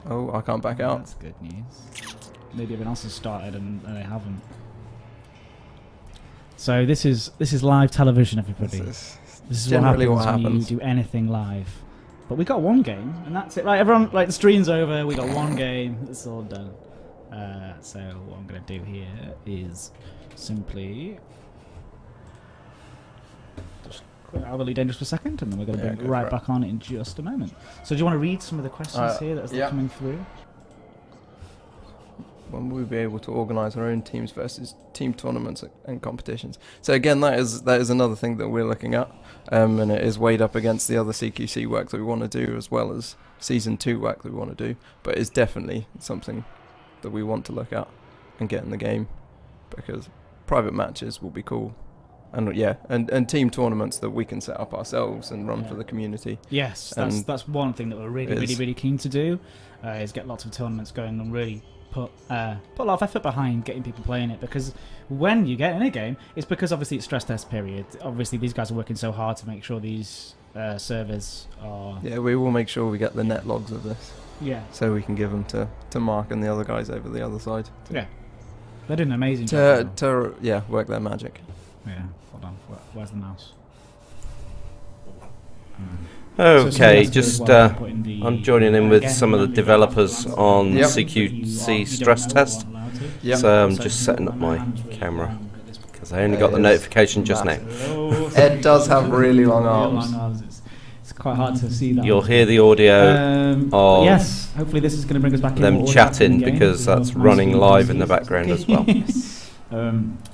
Oh, I can't back out. That's good news. Maybe everyone else has started and they haven't. So this is live television, everybody. This is what happens when you do anything live. But we got one game, and that's it. Right, everyone, like, the stream's over. We got one game. It's all done. So what I'm going to do here is simply just quit out of Elite Dangerous for a second, and then we're going to bring it right back on in just a moment. So do you want to read some of the questions here that are coming through? When will we be able to organise our own teams versus team tournaments and competitions? So again, that is another thing that we're looking at, and it is weighed up against the other CQC work that we want to do, as well as Season 2 work that we want to do. But it's definitely something that we want to look at and get in the game, because private matches will be cool. And yeah, and team tournaments that we can set up ourselves and run for the community. Yes, that's one thing that we're really keen to do, is get lots of tournaments going and really put a lot of effort behind getting people playing it, because when you get in a game, it's because obviously it's stress test period. Obviously these guys are working so hard to make sure these servers are... Yeah, we will make sure we get the net logs of this. Yeah. So we can give them to Mark and the other guys over the other side. Yeah. They're doing an amazing job. To work their magic. Yeah, hold on. Where's the mouse? Okay, just I'm joining in with some of the developers on CQC stress test. So I'm just setting up my camera because I only got the notification just now. Ed does have really long arms. It's quite hard to see that. You'll hear the audio of yes, hopefully this is going to bring us back them chatting, because that's running live in the background as well.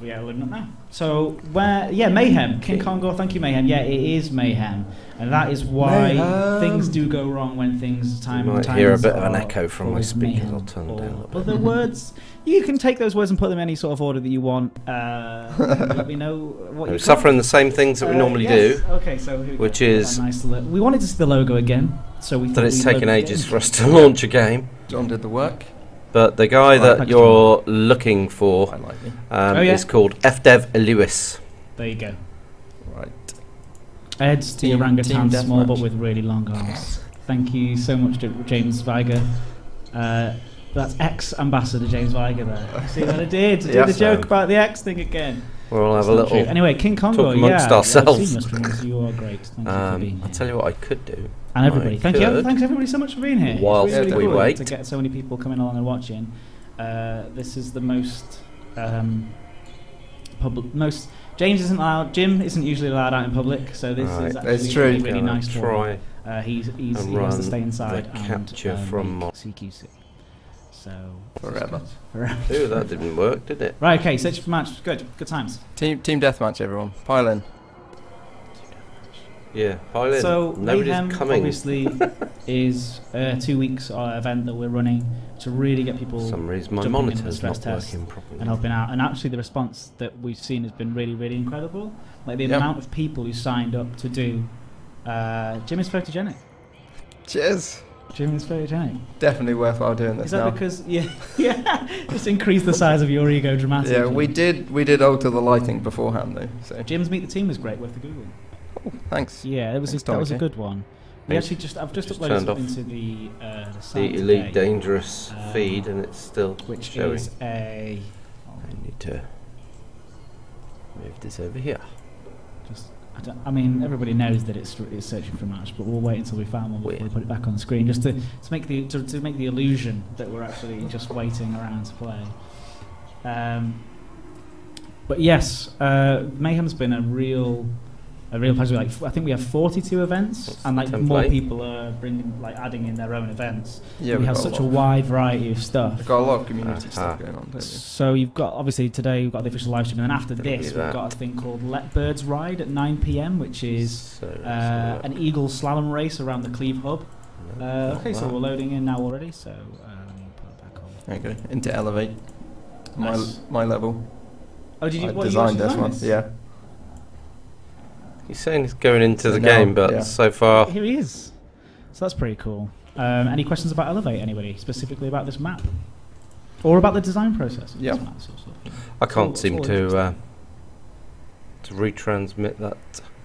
Yeah, loading up now. So Mayhem, King Kongor, thank you, Mayhem. Yeah, it is Mayhem, and that is why things do go wrong when things you might hear a bit of an echo from my speakers. I'll turn them down. But the words, you can take those words and put them in any sort of order that you want. Let me know what you're suffering the same things that we normally do. Okay, so which is we wanted to see the logo again, so we thought it's taken ages for us to launch a game. John did the work. But the guy that you're looking for is called FDev Lewis. There you go. Right. Ed's the orangutan, small but with really long arms. Thank you so much, James Viger. That's ex-ambassador James Viger there. See what I did? I did the joke about the X thing again. We'll have a little anyway, King Congo, talk amongst ourselves. I've seen your streams. You are great. Thank you for being here. I'll tell you what I could do. And everybody, thanks everybody so much for being here. Whilst really we wait to get so many people coming along and watching. This is the most James isn't allowed. Jim isn't usually allowed out in public, so this is actually really nice for him. He wants to stay inside and capture from CQC. So forever. Ooh, that didn't work, did it? Right, okay, search for match. Good times. Team deathmatch, everyone. Pile in. Yeah, pile in. So nobody's Mayhem coming. Obviously is a 2 weeks event that we're running to really get people. For some reason my monitor's not working properly and helping out. And actually, the response that we've seen has been really incredible. Like the amount of people who signed up to do. Jim is photogenic. Cheers. Jim is photogenic. Definitely worthwhile doing this. Is that because just increase the size of your ego dramatically? Yeah, we did alter the lighting beforehand though. So Jim's Meet the Team was great, worth the Google. Oh, thanks. Yeah, that was a good one. We actually I've just uploaded something to the site Elite today, Dangerous feed, and it's still showing. Is a. I need to move this over here. I mean, everybody knows that it's searching for a match, but we'll wait until we find one before we put it back on the screen, just to make the illusion that we're actually just waiting around to play. But yes, Mayhem's been a real pleasure. Like, I think we have 42 events, and like more people are adding in their own events. Yeah, we have such a wide variety of stuff. We've got a lot of community stuff going on, don't you? So you've got, obviously today we've got the official live stream, and then after this we've got a thing called Let Birds Ride at 9 PM, which is an eagle slalom race around the Cleve Hub. Okay, so we're loading in now already. So put it back on. There you go. Into Elevate. Nice. My level. Oh, did you? I designed this one. Yeah. He's saying he's going into the game, but so far... Here he is. So that's pretty cool. Any questions about Elevate, anybody? Specifically about this map? Or about the design process of this map? I can't seem to retransmit that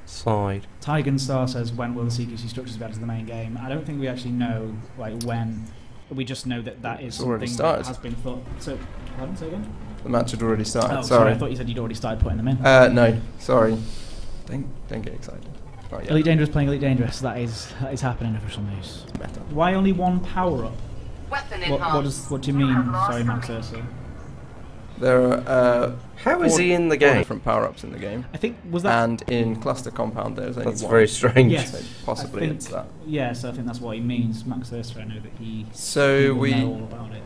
slide. Tigan Star says, when will the CQC structures be added to the main game? I don't think we actually know when We just know that that is already something started. that has been thought. So, pardon, say again? The match had already started. Oh, sorry. I thought you said you'd already started putting them in. No, sorry. Don't get excited. Right, yeah. Elite Dangerous playing Elite Dangerous. That is happening. Official news. Better. Why only one power up? What do you mean? Sorry, Max Ursa. There are how is he in the game? Different power-ups in the game. I think was that. And in Cluster Compound, there's only That's one. very strange. Yes, So possibly it's that. Yeah, so I think that's what he means. Max Ursa, I know that he. So he will we. know all about it.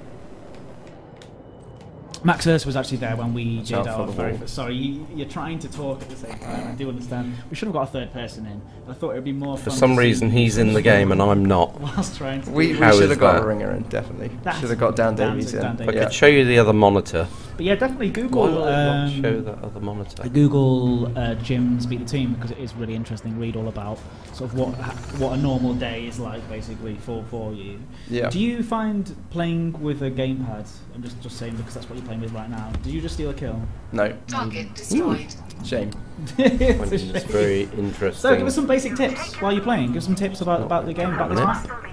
Max Ursa was actually there when we did our very first. Sorry, you're trying to talk at the same time. I do understand. We should have got a third person in. I thought it would be more fun. For some reason, he's in the game and I'm not. Whilst trying to. We should have got a ringer in, definitely. Should have got Dan Davies in. I could show you the other monitor. But yeah, definitely Google. Show that other monitor. Google Jim's Beat the Team because it is really interesting. Read all about sort of what a normal day is like, basically for you. Yeah. Do you find playing with a gamepad? I'm just saying because that's what you're playing with right now. Did you just steal a kill? No. Target destroyed. Shame. It's very interesting. So give us some basic tips while you're playing. Give us some tips about the game, about this map.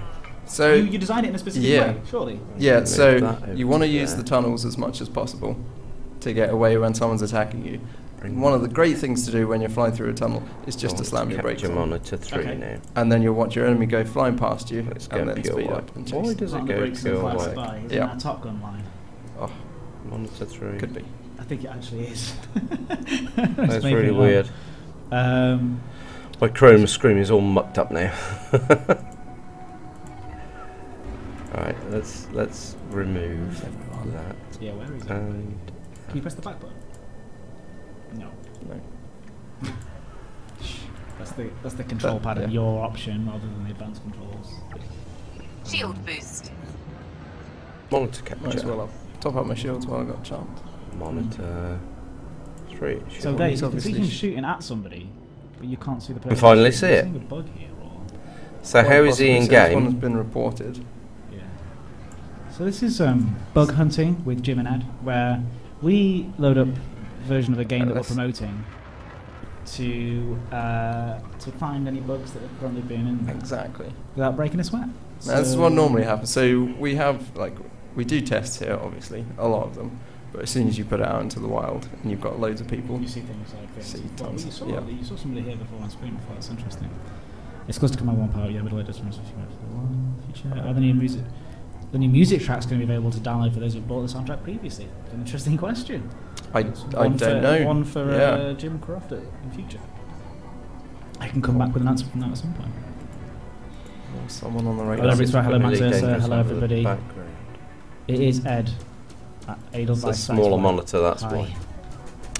So you designed it in a specific way, surely. Yeah. So you want to use the tunnels as much as possible to get away when someone's attacking you. And one of the great things to do when you're flying through a tunnel is just to slam your brakes on. Monitor 3 now. And then you'll watch your enemy go flying past you Let's and go then pure speed white. up and Why chase. does it go pure white? Isn't that a Top Gun line? Oh, Monitor 3. could be. I think it actually is. That's really weird. My chroma screen is all mucked up now. Alright, let's remove that. Yeah, where is it? And Can you press the back button? No. No. That's the control pad in your option rather than the advanced controls. Shield boost. monitor capture. Might as well I'll top up my shields while I got a chance. Monitor 3. So there, you can see him shooting at somebody, but you can't see the person. You finally see it. A bug here, or so how is he in This game? one's been reported. yeah. So this is bug hunting with Jim and Ed, where we load up a version of a game that we're promoting to find any bugs that have currently been in there. Exactly. Without breaking a sweat. Now, this is what normally happens. So we have we do tests here, obviously, a lot of them. But as soon as you put it out into the wild and you've got loads of people, You see things like this. See Well, tons, you saw, yeah. you saw somebody here before on screen before. That's interesting. It's close to Command 1 power. Yeah, middle of distance. Are the new music? The new music track's going to be available to download for those who bought the soundtrack previously. It's an interesting question. I don't know. One for Yeah. Jim Croft in future. I can come back with an answer from that at some point. Someone on the right. Hello, This is Hello, really Max Ursa. dangerous Hello, under the everybody. background. It is Ed. It's a smaller monitor, that's why.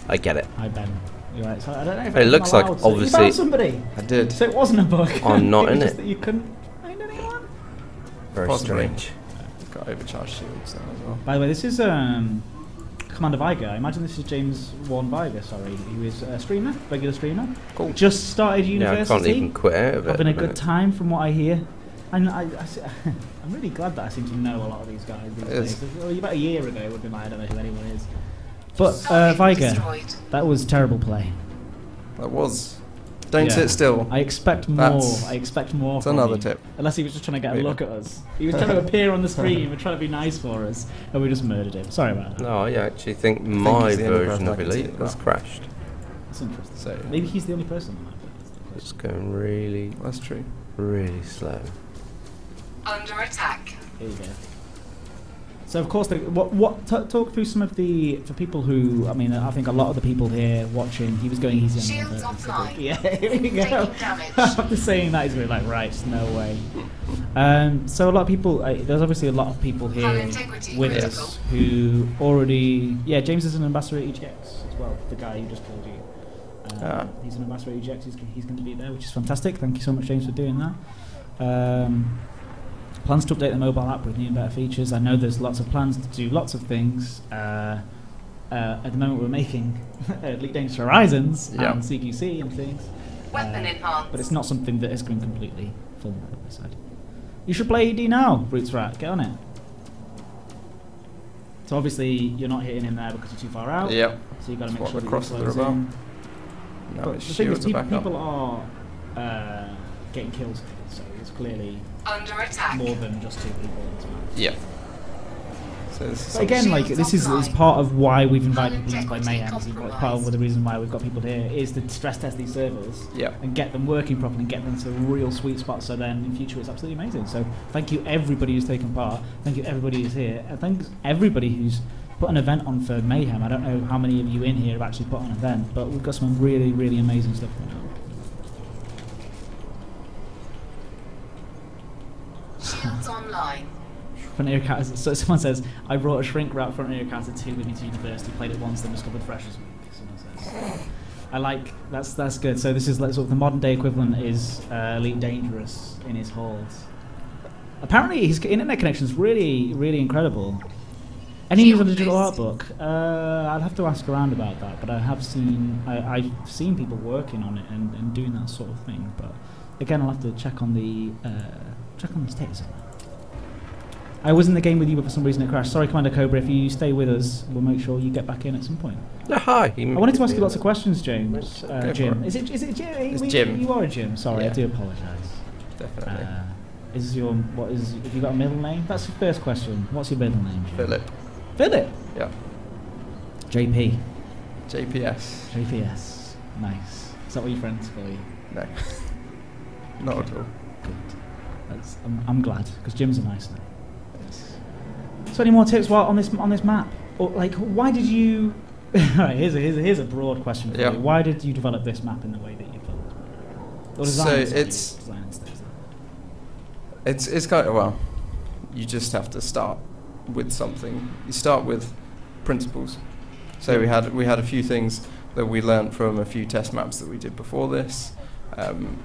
I get it. Hi, Ben. You're right. So I don't know if It I'm looks like, allowed to- obviously- You found somebody. I did. So it wasn't a bug. I'm not It was in just it. that you couldn't find anyone. Very Possibly. strange. Got overcharged shields there as well. By the way, this is Commander Viger. I imagine this is James Warren Viger, sorry, who is a streamer, regular streamer. Cool. Just started Yeah, I university. can't even quit out of it. Having a at the good minute. time from what I hear. And I'm really glad that I seem to know a lot of these guys these It is. days. Well, about a year ago, it would have been like, I don't know who anyone is. But Viger, Destroyed. that was terrible play. That was. Don't Yeah. sit still. I expect more. That's- I expect more. That's from another you. tip. Unless he was just trying to get a Maybe. look at us. He was trying to appear on the screen. We're trying to be nice for us, and we just murdered him. Sorry about that. No, I actually think my he's the only version person I of can see Elite it has now. crashed. That's interesting. So Maybe he's the only person that might be. It's going really, that's true. really slow. Under attack. Here you go. So of course, talk through some of the for people who, I mean, I think a lot of the people here watching, he was going easy on Shields the offline. Yeah, here we go. Taking damage. After saying that, he's really like, right, no way. So a lot of people, there's obviously a lot of people High here integrity with critical. us who already, yeah, James is an ambassador at EGX as well, the guy who just told you. He's an ambassador at EGX, he's going to be there, which is fantastic. Thank you so much, James, for doing that. Plans to update the mobile app with new and better features. I know there's lots of plans to do lots of things. At the moment, we're making Elite Dangerous Horizons and CQC and things. Weapon enhanced. But it's not something that has been completely full, like I said. You should play ED now, Roots Rat. Get on it. So obviously, you're not hitting him there because you're too far out. Yep. So you've got to make That's sure what that the you crosses are close about. in. Now But his the thing is, shields are back up. people are getting kills, so it's clearly Under attack. more than just 2 people in this match. Yeah. So this is But again, like this is part of why we've invited people to play Mayhem. It's part of the reason why we've got people here is to stress test these servers and get them working properly and get them to a real sweet spot. So then in future it's absolutely amazing. So thank you everybody who's taken part. Thank you everybody who's here. And thanks everybody who's put an event on for Mayhem. I don't know how many of you in here have actually put on an event, but we've got some really, really amazing stuff going on. Shields online. Frontier Encounter. So someone says, I brought a shrink wrap Frontier Encounter 2 with me to university, played it once, then discovered Freshers Week. Someone says. I like, that's good. So this is like sort of the modern day equivalent is Elite Dangerous in his halls. Apparently his internet connection is really, really incredible. Any news on the digital art book? I'd have to ask around about that, but I have seen, I've seen people working on it and doing that sort of thing. But again, I'll have to check on the status of that. I was in the game with you, but for some reason it crashed. Sorry, Commander Cobra. If you stay with us, we'll make sure you get back in at some point. Hi. I wanted to ask you lots of questions, James. Jim. Is it Jim? It's Jim. You are a Jim. Sorry, Yeah. I do apologise. Definitely. Have you got a middle name? That's the first question. What's your middle name, Jim? Philip. Philip. Yeah. JP. JPS. JPS. Nice. Is that what your friends call you? No. Not at all. Good. I'm glad because Jim's a nice name. So, any more tips while on this map? Or like, why did you? Right, here's a broad question for you. Why did you develop this map in the way that you built? Or design it's kind of, well, you just have to start with something. You start with principles. So we had a few things that we learned from a few test maps that we did before this,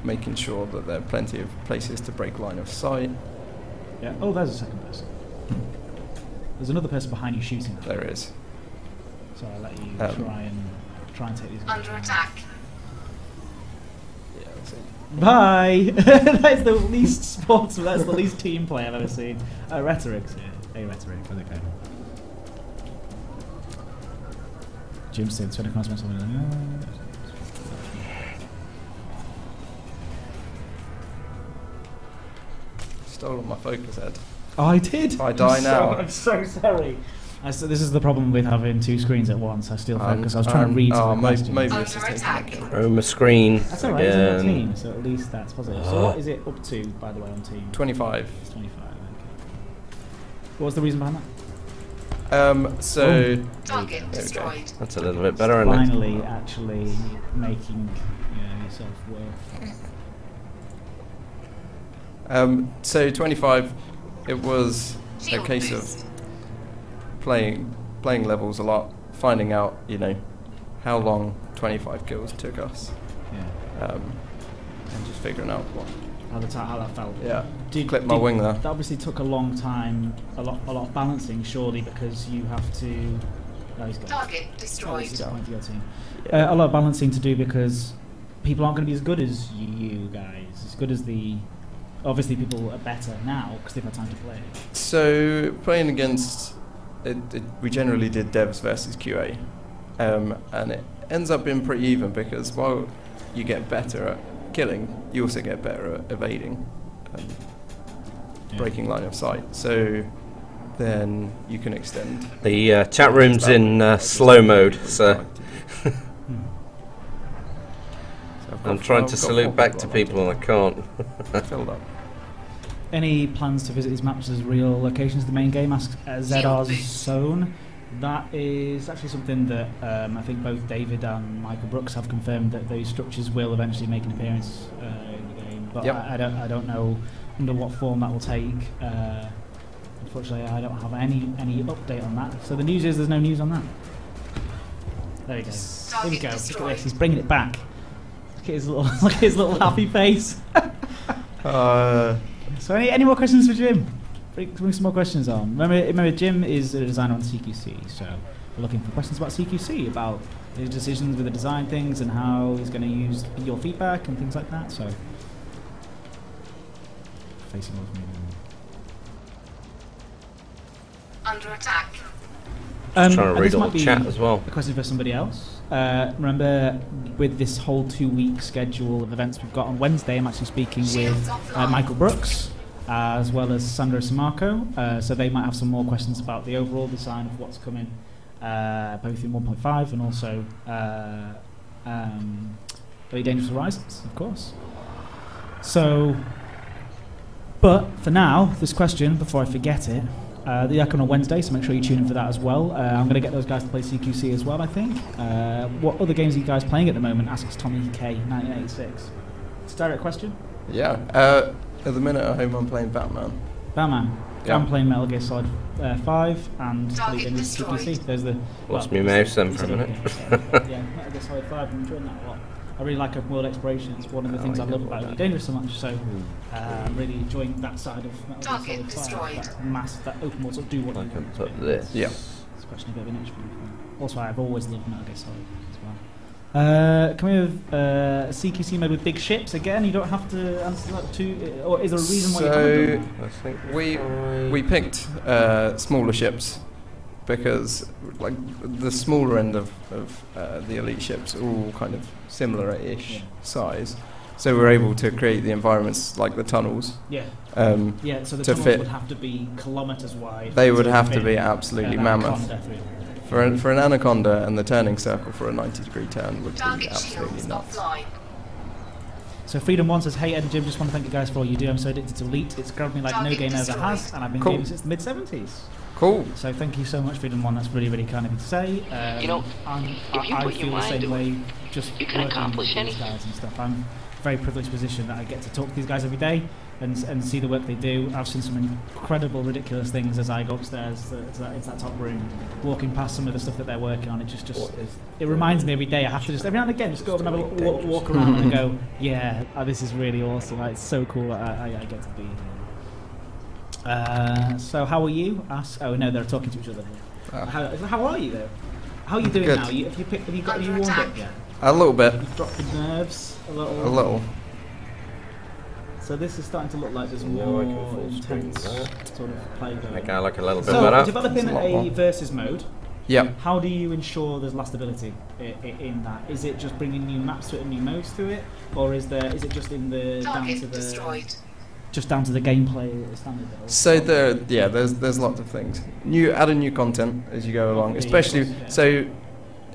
making sure that there are plenty of places to break line of sight. Yeah. Oh, there's a second person. There's another person behind you shooting. There is. So I'll let you try and take these. Under attack. Yeah, that's it. Bye. That's the least sportsman. That's the least team play I've ever seen. Rhetoric's here. Rhetoric. Okay. Jim said, "20 across myself." Stolen my focus head. Oh, I did. If I die now. I'm so sorry. This is the problem with having 2 screens at once. I still focus. I was trying to read some questions. Maybe it's just taking my kill. Home screen. That's alright, it's on team, so at least that's positive. So what is it up to, by the way, on team? 25. It's 25, okay. What was the reason behind that? Target destroyed. That's a little bit better, isn't it? Finally, actually making yourself work. So 25, it was a case of playing levels a lot, finding out, how long 25 kills took us, and just figuring out how that felt. Yeah, clip my wing there. That obviously took a long time, a lot of balancing, surely, because you have to. Target destroyed. A lot of balancing to do because people aren't going to be as good as you guys, as good as the. Obviously, people are better now because they've had time to play. So playing against, we generally did devs versus QA, and it ends up being pretty even because while you get better at killing, you also get better at evading, breaking line of sight. So then you can extend. The chat room's in slow mode, so. I'm trying to salute back to people and I can't. Filled up. Any plans to visit these maps as real locations? The main game asks ZR's Zone. That is actually something that I think both David and Michael Brooks have confirmed that those structures will eventually make an appearance in the game. But I don't know under what form that will take. Unfortunately, I don't have any update on that. So the news is there's no news on that. There we go. Here we go. Look at this. He's bringing it back. Look at his little happy face. So any more questions for Jim? Bring some more questions on. Remember, Jim is a designer on CQC, so we're looking for questions about CQC, about his decisions with the design things and how he's going to use your feedback and things like that. So, facing those moving. Under attack. Trying to read all the chat as well. A question for somebody else. Remember, with this whole 2-week schedule of events we've got on Wednesday, I'm actually speaking with Michael Brooks as well as Sandro Samarco. So they might have some more questions about the overall design of what's coming, both in 1.5 and also Very Dangerous Horizons, of course. So, but for now, this question, before I forget it, they're coming on Wednesday, so make sure you tune in for that as well. I'm going to get those guys to play CQC as well, I think. What other games are you guys playing at the moment? Asks Tommy K, 1986. It's a direct question. Yeah. At the minute at home, I'm playing Batman. Batman. Yeah. I'm playing Metal Gear Solid 5 and CQC. There's the... Lost my mouse then for a minute. Yeah, Metal Gear Solid 5, I'm enjoying that a lot. I really like world exploration. It's one of the things I love about Very Dangerous so much. So I'm really enjoying that side of Metal Gear Solid 5. That massive, that open world, sort of do what I you can want. put this. Yeah. It's a question of a bit of an itch for me. Also, I've always loved Metal Gear Solid as well. Can we have a CQC mode with big ships again? You don't have to answer that too, or is there a reason why you haven't done that? I think we picked smaller ships because like the smaller end of the elite ships are all kind of similar-ish size, so we're able to create the environments like the tunnels. Yeah. Yeah. So the to tunnels fit. would have to be kilometres wide. They would have to be absolutely mammoth. Anaconda. For an anaconda, and the turning circle for a 90-degree turn would be Target absolutely shields nuts. offline. So Freedom One says, "Hey Ed and Jim, just want to thank you guys for all you do. I'm so addicted to Elite. It's grabbed me like no Target game ever destroyed. has, and I've been Cool. gaming since the mid-70s. Cool. So thank you so much, Freedom One. That's really, really kind of you to say. You know, I if you put your feel the mind same to it, way. Just you can working accomplish with these anything. guys and stuff. I'm in a very privileged position that I get to talk to these guys every day and see the work they do. I've seen some incredible, ridiculous things as I go upstairs into that top room, walking past some of the stuff that they're working on. It just it reminds me every day. I have to just every now and again just go over and have a little walk around and go, yeah, this is really awesome. Like, it's so cool that I get to be here. So how are you? Oh no, they're talking to each other here. How are you though? How are you doing Good. now? Have you warmed up yet? A little bit. You've dropped the nerves a little. A little. So this is starting to look like there's No, more I can full screen intense that. sort of play going. Make it look a little bit So better. developing It's a lot a more. versus mode. Yeah. How do you ensure there's lastability in that? Is it just bringing new maps to it and new modes to it, or is it just in the Target destroyed. just down to the gameplay standard? So there's lots of things. Adding new content as you go along, Yeah, especially of course, yeah. so.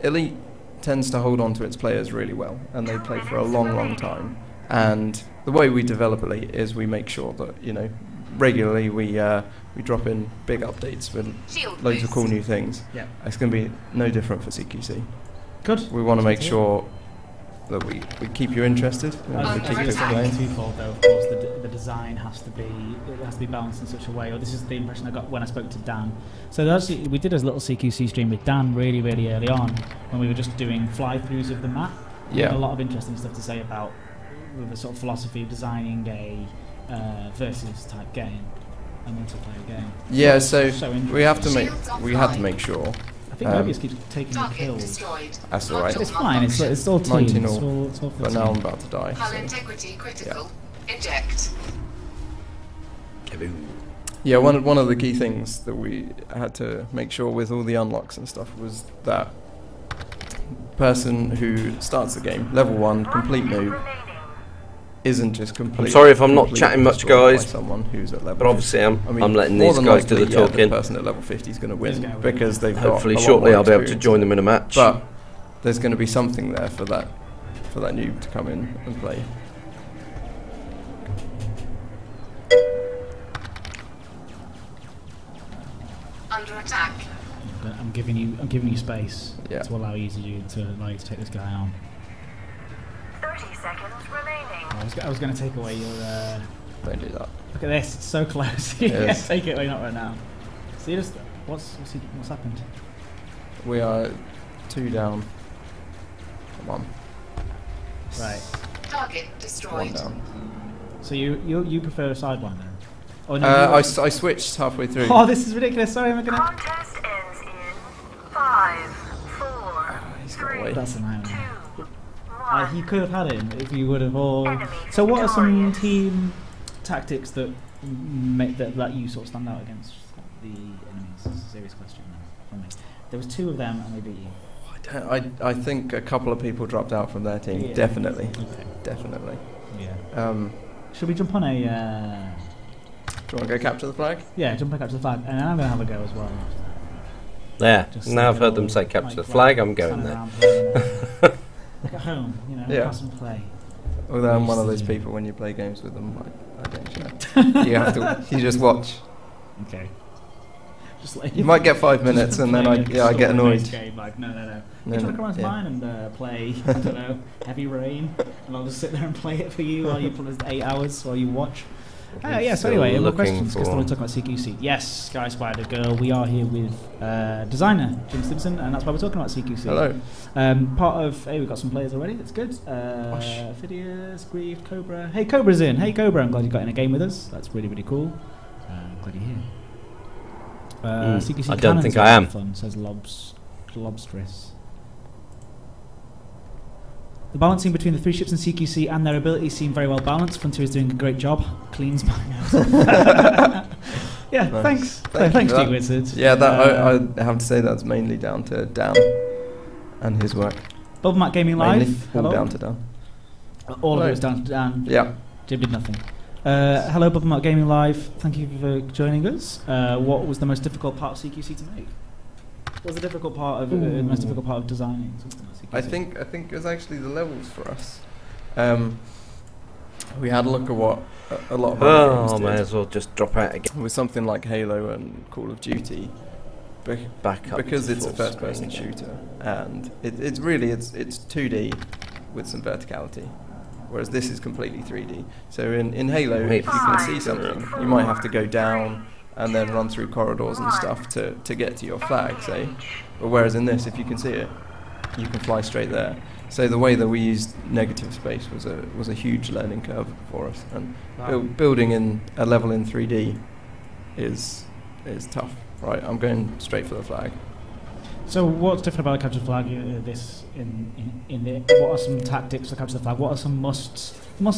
Elite tends to hold on to its players really well, and they play for a long, long time. And the way we develop Elite is we make sure that regularly we drop in big updates with Shield loads of cool boost. new things. Yeah. It's going to be no different for CQC. Good. We want to make Good. sure that we keep you interested. I We think keep it's you playing. twofold though. Of course, the design has to be balanced in such a way. Or this is the impression I got when I spoke to Dan. So actually, we did a little CQC stream with Dan really, really early on when we were just doing fly-throughs of the map. He had Yeah. a lot of interesting stuff to say about the sort of philosophy of designing a versus type game, a multiplayer game. Yeah, So so we have to make Shields we had to offline. make sure. I think Mobius keeps taking the Target kills. destroyed. That's all right. It's fine. It's all team. 19 It's all. all for But team. now I'm about to die. Hull so. integrity critical. Eject. Kaboom. Yeah, one of the key things that we had to make sure with all the unlocks and stuff was that person who starts the game, level 1, complete noob, isn't just complete. I'm sorry if I'm not completely chatting much, destroyed by guys. Someone who's at level But obviously, 50. I mean, I'm letting more these than guys do the likely, yeah, talking. The person at level 50 is going to He's win gonna win. because they've Hopefully, got a lot shortly more I'll be able to experience. join them in a match. But there's going to be something there for that noob to come in and play. Under attack. I'm giving you space Yeah. to allow you to take this guy on. 30 seconds remaining. I was going to take away your. Don't do that. Look at this, it's so close. Yeah, Yes. take it away, not right now. See, just what's happened? We are 2 down. Come on. Right. Target 1 destroyed. down. So you prefer a sideline then? Oh no. I switched halfway through. Oh, this is ridiculous. Sorry, I'm gonna. Contest ends in 5, 4, He's got 3, away. That's a nightmare. 2, 1. You could have had him if you would have all. Enemy So, what are some victorious. team tactics that make that let you sort of stand out against the enemies? This is a serious question now from me. There was 2 of them, and they beat you. I think a couple of people dropped out from their team. Yeah. Definitely. Okay. Definitely. Yeah. Should we jump on a Do you want to go capture the flag? Yeah, jump back up to the flag, and then I'm going to have a go as well. There. Just Now I've like heard a them say little, capture like, the flag. I'm going standing there. around playing, like at home, you know, Yeah. pass and play. Although I'm one of those Yeah. people when you play games with them, I don't know. You have to. You just watch. Okay. Just like You might get 5 minutes, and then I get annoyed. Game, like, no. No, You try to come on to yeah. mine and play, I don't know, Heavy Rain, and I'll just sit there and play it for you while you play 8 hours while you watch. Yeah, so anyway, more looking questions, because we're talking about CQC. Yes, Sky Spider Girl, we are here with designer Jim Simpson, and that's why we're talking about CQC. Hello. Part of, hey, we've got some players already, that's good. Phidias, Grief, Cobra. Hey, Cobra's in. Hey, Cobra, I'm glad you got in a game with us. That's really, really cool. Glad you're here. CQC I don't think I am. Fun, says Lobstress. The balancing between the 3 ships in CQC and their abilities seem very well balanced. Frontier is doing a great job. Cleans my nose. Yeah, Nice. thanks. Thank Thanks, you for G Wizard. Yeah, that I have to say that's mainly down to Dan and his work. Bubble Mat Gaming Mainly Live. all Hello. down to Dan. All of Hello. it was down to Dan. Yeah. Jim did nothing. Hello, Bubble Mat Gaming Live. Thank you for joining us. What was the most difficult part of CQC to make? What was the difficult part of the most difficult part of designing something like CQC? I think it was actually the levels for us. We had a look at what a lot of other games Oh, did. may as well just drop out again. With something like Halo and Call of Duty, Back up because to it's a full first-person screen again. shooter, and it's really 2D with some verticality, whereas this is completely 3D. So in Halo, Wait. if you can see something, you might have to go down and then run through corridors and stuff to get to your flag, say. But whereas in this, if you can see it, you can fly straight there. So the way that we used negative space was a huge learning curve for us, and building in a level in 3D is tough. Right, I'm going straight for the flag. So what's different about a capture flag? This in the what are some tactics to capture the flag? What are some must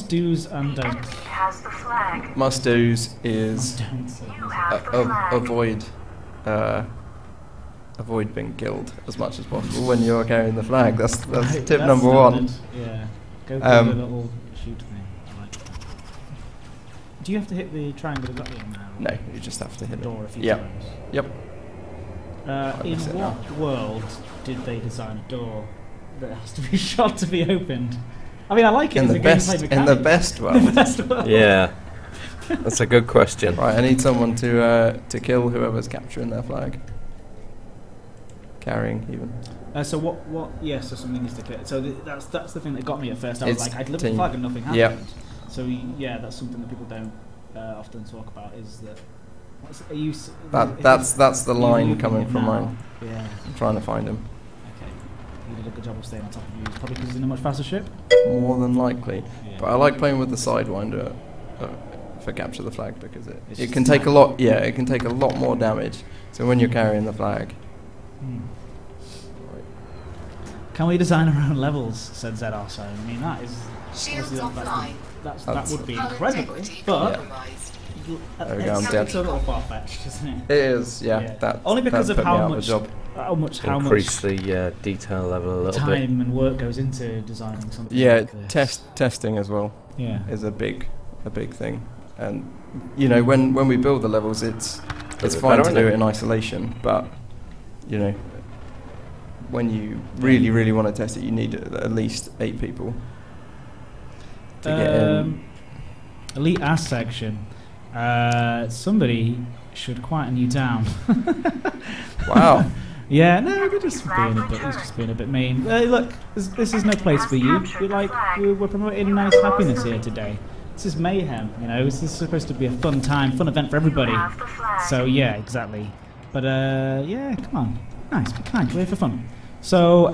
do's and don'ts? Entity has the flag. Must do's is Don'ts. You have the flag. avoid being killed as much as possible when you're carrying the flag. That's Right, tip that's number one. standard. Yeah. Go for the little shoot thing. I like that. Do you have to hit the triangle exactly on there? No, you just have to hit Door a it. few Yep. times. Yep. In miss it now. what world did they design a door that has to be shot to be opened? I mean, I like it In as the a best, gameplay in mechanic. the best The world. best world. Yeah, that's a good question. Right, I need someone to kill whoever's capturing their flag. Carrying even. So what? Yes, so something needs to get. So that's the thing that got me at first. I was It's like, I'd lift the team. flag and nothing happened. Yep. So yeah, that's something that people don't often talk about. Is that are you? That's the you line moving coming it from now? mine. Yeah. I'm trying to find him. Okay. You did a good job of staying on top of you. Probably because he's in a much faster ship. More than likely. Yeah. But I like playing with the Sidewinder for capture the flag because It's it just can take a snap. lot. Yeah, it can take a lot more damage. So when you're carrying the flag, Can we design our own levels? Said Zed also. I mean, that is. Shields obviously offline. that would be Hull incredible, integrity but compromised. There we go, I'm it's dead. a little far fetched, isn't it? it is. Yeah, that Only because that of put me how out of a much, job. Increase the detail level a little bit. time and work goes into designing something. Yeah, like this. testing as well Yeah. is a big thing. And you know, when we build the levels, it's Does it fine better, to do innit? it in isolation, but you know, when you really want to test it, you need at least 8 people to get in. Elite ass section. Somebody should quieten you down. Wow. Yeah, no, they're just being a bit. He's just being a bit mean. Look, this is no place for you. We're promoting nice happiness here today. This is mayhem, you know. This is supposed to be a fun time, fun event for everybody. You have the flag. So yeah, exactly. But yeah, come on, nice, be kind, we're here for fun. So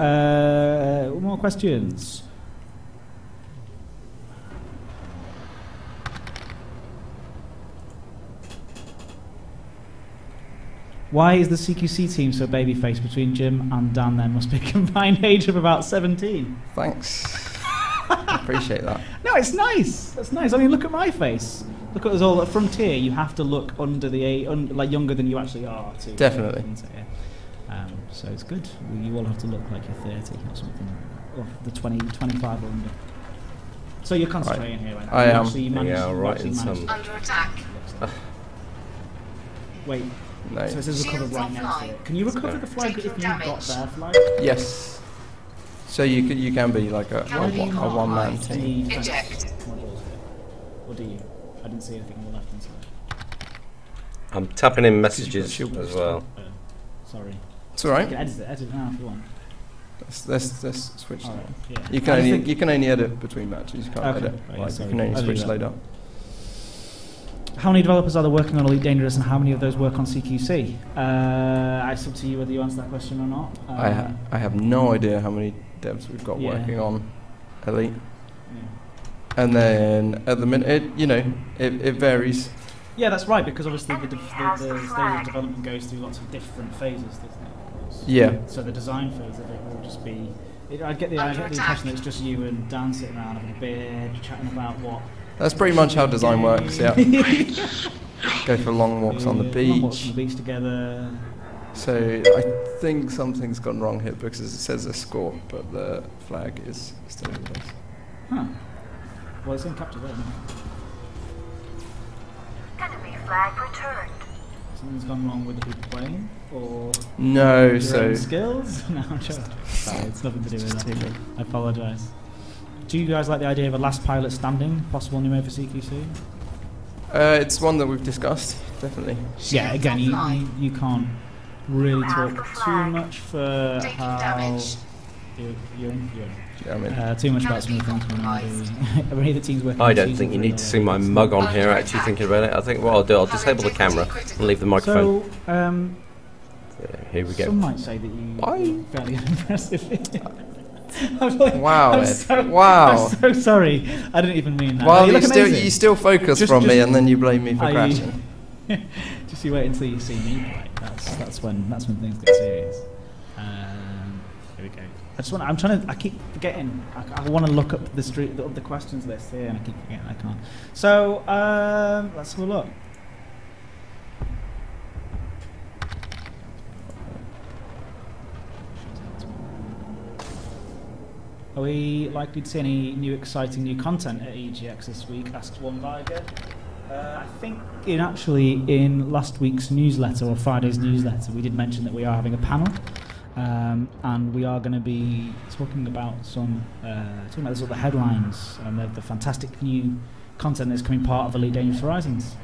more questions. Why is the CQC team so babyface? Between Jim and Dan there must be a combined age of about 17. Thanks. Appreciate that. No, it's nice. That's nice. I mean, look at my face. Look at us all at Frontier. You have to look under the age, like younger than you actually are. To Definitely. So it's good. You all have to look like you're 30 or something, or the 20, 25 or under. So you're concentrating here right now. I am. You actually managed, Yeah, you right actually in managed some- to- Under attack. Wait. No. So it says recover right next to it. Can you recover the flag if you've got their flag? Yes. So you can be like a one-man team. Eject. Or do you? I didn't see anything on the left hand side. I'm tapping in messages as well. Sorry. It's alright. You can edit it now if you want. Let's switch. Right, yeah. You can only edit between matches. You can't edit. Right, Like, sorry. you can only I'll switch do that. load up. How many developers are there working on Elite Dangerous, and how many of those work on CQC? It's up to you whether you answer that question or not. I have no idea how many devs we've got working on Elite. Yeah. And then at the minute, it varies. Yeah, that's right, because obviously the stage of development goes through lots of different phases, doesn't it? Yeah. So the design phase of it will just be... I get the impression that it's just you and Dan sitting around having a beer, chatting about what... That's pretty much how design works, yeah. Go for long walks on the beach. Long walks on the beach together. So I think something's gone wrong here because it says escort, but the flag is still in place. Huh. Well, it's in capture there, isn't it? Enemy flag returned. Something's gone wrong with the people playing? Or No, your so... own skills? No, I'm joking. Sorry, it's nothing to do with that. I apologise. Do you guys like the idea of a last pilot standing, possible new mode for CQC? It's one that we've discussed, definitely. Yeah, again, you can't really talk too much for how... You're in. Yeah, I mean, too much about some of the things we're going to do. Any of the teams working I on don't season think you three need to see my mug on here, actually thinking about it. I think what I'll do, I'll disable the camera and leave the microphone. So, Yeah, here we go. some might say that you Why? fairly unimpressive. I'm like, wow, I'm wow. I'm so sorry. I didn't even mean that. Well, you you still focus from me, and then you blame me for crashing. Just you wait until you see me play. That's when things get serious. Here we go. I keep forgetting. I want to look up the questions list here, and I keep forgetting I can't. So let's have a look. Are we likely to see any exciting new content at EGX this week? Asks one Viger. I think in last week's newsletter, or Friday's newsletter, we did mention that we are having a panel, and we are going to be talking about talking about the sort of headlines and the fantastic new content that's coming part of Elite Dangerous Horizons.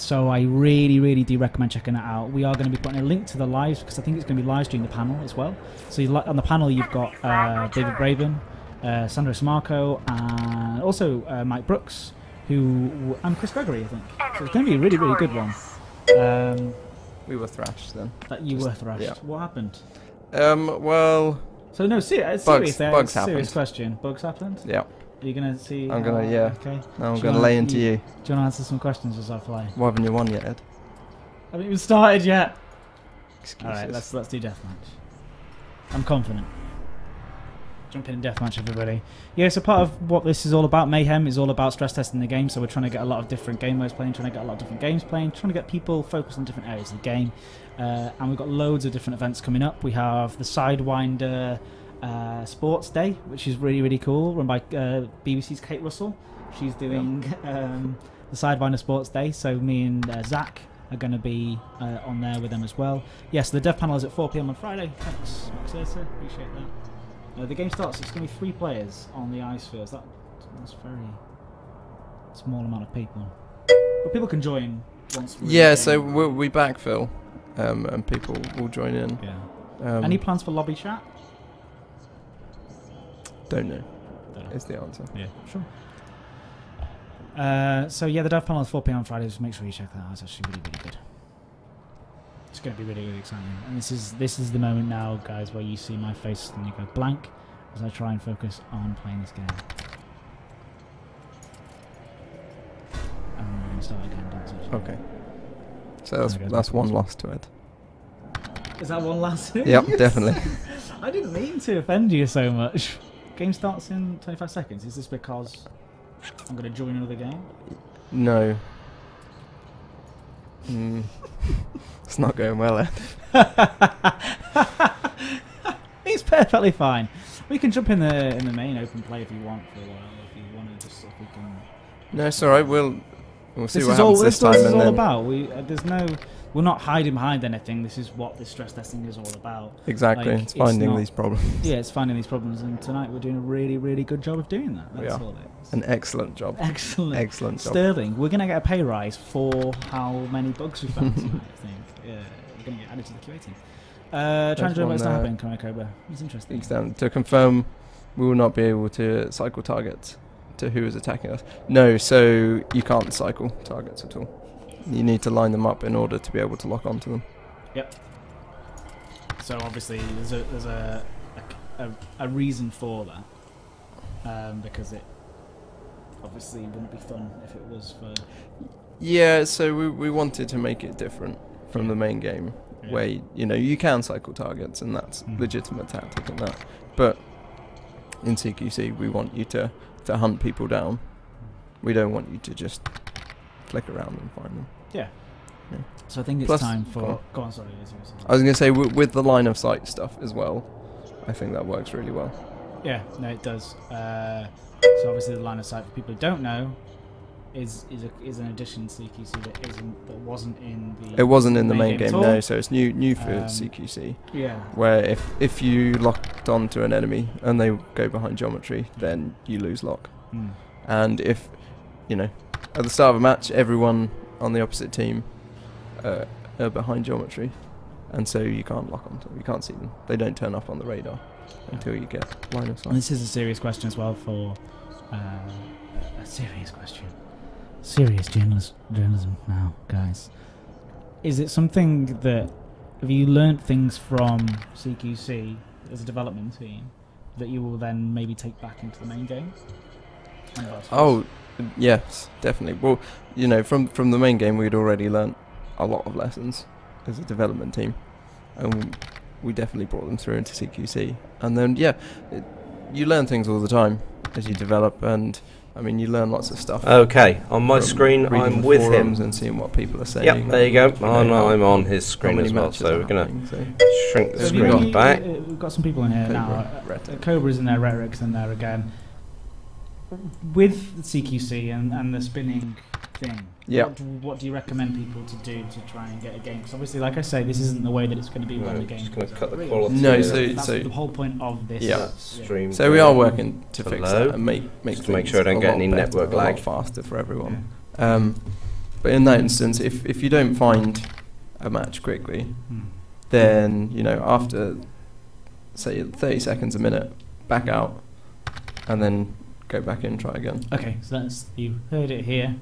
So I really do recommend checking that out. We are going to be putting a link to the lives, because I think it's going to be live streaming the panel as well. So on the panel you've got David Braben, Sandro Samarco, and also Mike Brooks, and Chris Gregory, I think. So it's going to be a really good one. We were thrashed then. That you were thrashed. Yeah. What happened? Well... So no, serious bugs serious happened. question. Bugs happened? Yeah. Are you going to see... I'm going to, yeah. Okay. Now I'm going to lay into you. Do you want to answer some questions as I play? Why haven't you won yet, Ed? I haven't even started yet. Excuses. Alright, let's do deathmatch. I'm confident. Jump in deathmatch, everybody. Yeah, so part of what this is all about, Mayhem, is all about stress testing the game. So we're trying to get a lot of different game modes playing, trying to get a lot of different games playing, trying to get people focused on different areas of the game. And we've got loads of different events coming up. We have the Sidewinder Sports Day, which is really cool, run by BBC's Kate Russell. She's doing the Sidewinder Sports Day, so me and Zach are going to be on there with them as well. Yes, the dev panel is at 4 PM on Friday. Thanks, Max. Appreciate that. The game starts, it's going to be 3 players on the ice fields. That's a very small amount of people. But people can join once we're Yeah, so we backfill, and people will join in. Yeah. Any plans for lobby chat? Don't know. Is the answer. Yeah, sure. So yeah, the dev panel is 4 PM on Friday, so make sure you check that out. It's actually really good. It's going to be really exciting. And this is the moment now, guys, where you see my face and you go blank as I try and focus on playing this game. And we're going to start again. Okay. So that's one loss to Ed. Is that one last? Yep, definitely. I didn't mean to offend you so much. Game starts in 25 seconds. Is this because I'm going to join another game? No. It's not going well, Ed. It's perfectly fine. We can jump in the main open play if you want for a while. If you want to, just if we can. No, it's all right. We'll see what happens this time. This is and all then about. we're not hiding behind anything. This is what this stress testing is all about. Exactly, Like, it's finding these problems. Yeah, it's finding these problems, and tonight we're doing a really, really good job of doing that. That's all it is. An excellent job. Excellent job. Sterling, we're going to get a pay rise for how many bugs we found tonight, I think. Yeah, we're going to get added to the QA team. Trying to do what's happening, Cobra. It's interesting. To confirm, we will not be able to cycle targets to who is attacking us. No, so you can't cycle targets at all. You need to line them up in order to be able to lock onto them. Yep. So obviously there's a reason for that, because it obviously wouldn't be fun if it was for. Yeah, so we wanted to make it different from the main game, where you can cycle targets and that's legitimate tactic and that, but in CQC we want you to hunt people down. We don't want you to just flick around and find them. Yeah. So I think it's time for. Go on, sorry. I was going to say with the line of sight stuff as well. I think that works really well. Yeah, no, it does. So obviously the line of sight, for people who don't know, is an addition to CQC that wasn't in the. It wasn't in the main game, no. So it's new for CQC. Yeah. Where if you locked onto an enemy and they go behind geometry, then you lose lock. And if at the start of a match, everyone on the opposite team are behind geometry, and so you can't lock onto them. You can't see them. They don't turn up on the radar until you get line of sight. And this is a serious question as well for a serious question. Serious journalism now, guys. Is it something that have you learnt things from CQC as a development team that you will then maybe take back into the main game? Oh, yes, definitely. Well, from the main game, we'd already learnt a lot of lessons as a development team, and we definitely brought them through into CQC. And then, you learn things all the time as you develop, and I mean, you learn lots of stuff. Okay, on my screen, I'm with him and seeing what people are saying. Yep, there you go. I'm on his screen as well, so we're going to shrink the screen back. We've got some people in here now. Cobra's in there, Rhetoric's in there again. With the CQC and the spinning thing, what do you recommend people to do to try and get a game? Because obviously, like I say, this isn't the way that it's going to be when the game comes out. Cut the quality. No, that's the whole point of this. Stream. So we are working to fix that and make sure I don't get any network lag. Faster for everyone. But in that instance, if you don't find a match quickly, then after say 30 seconds a minute, back out, and then go back in, try again. Okay, so you heard it here.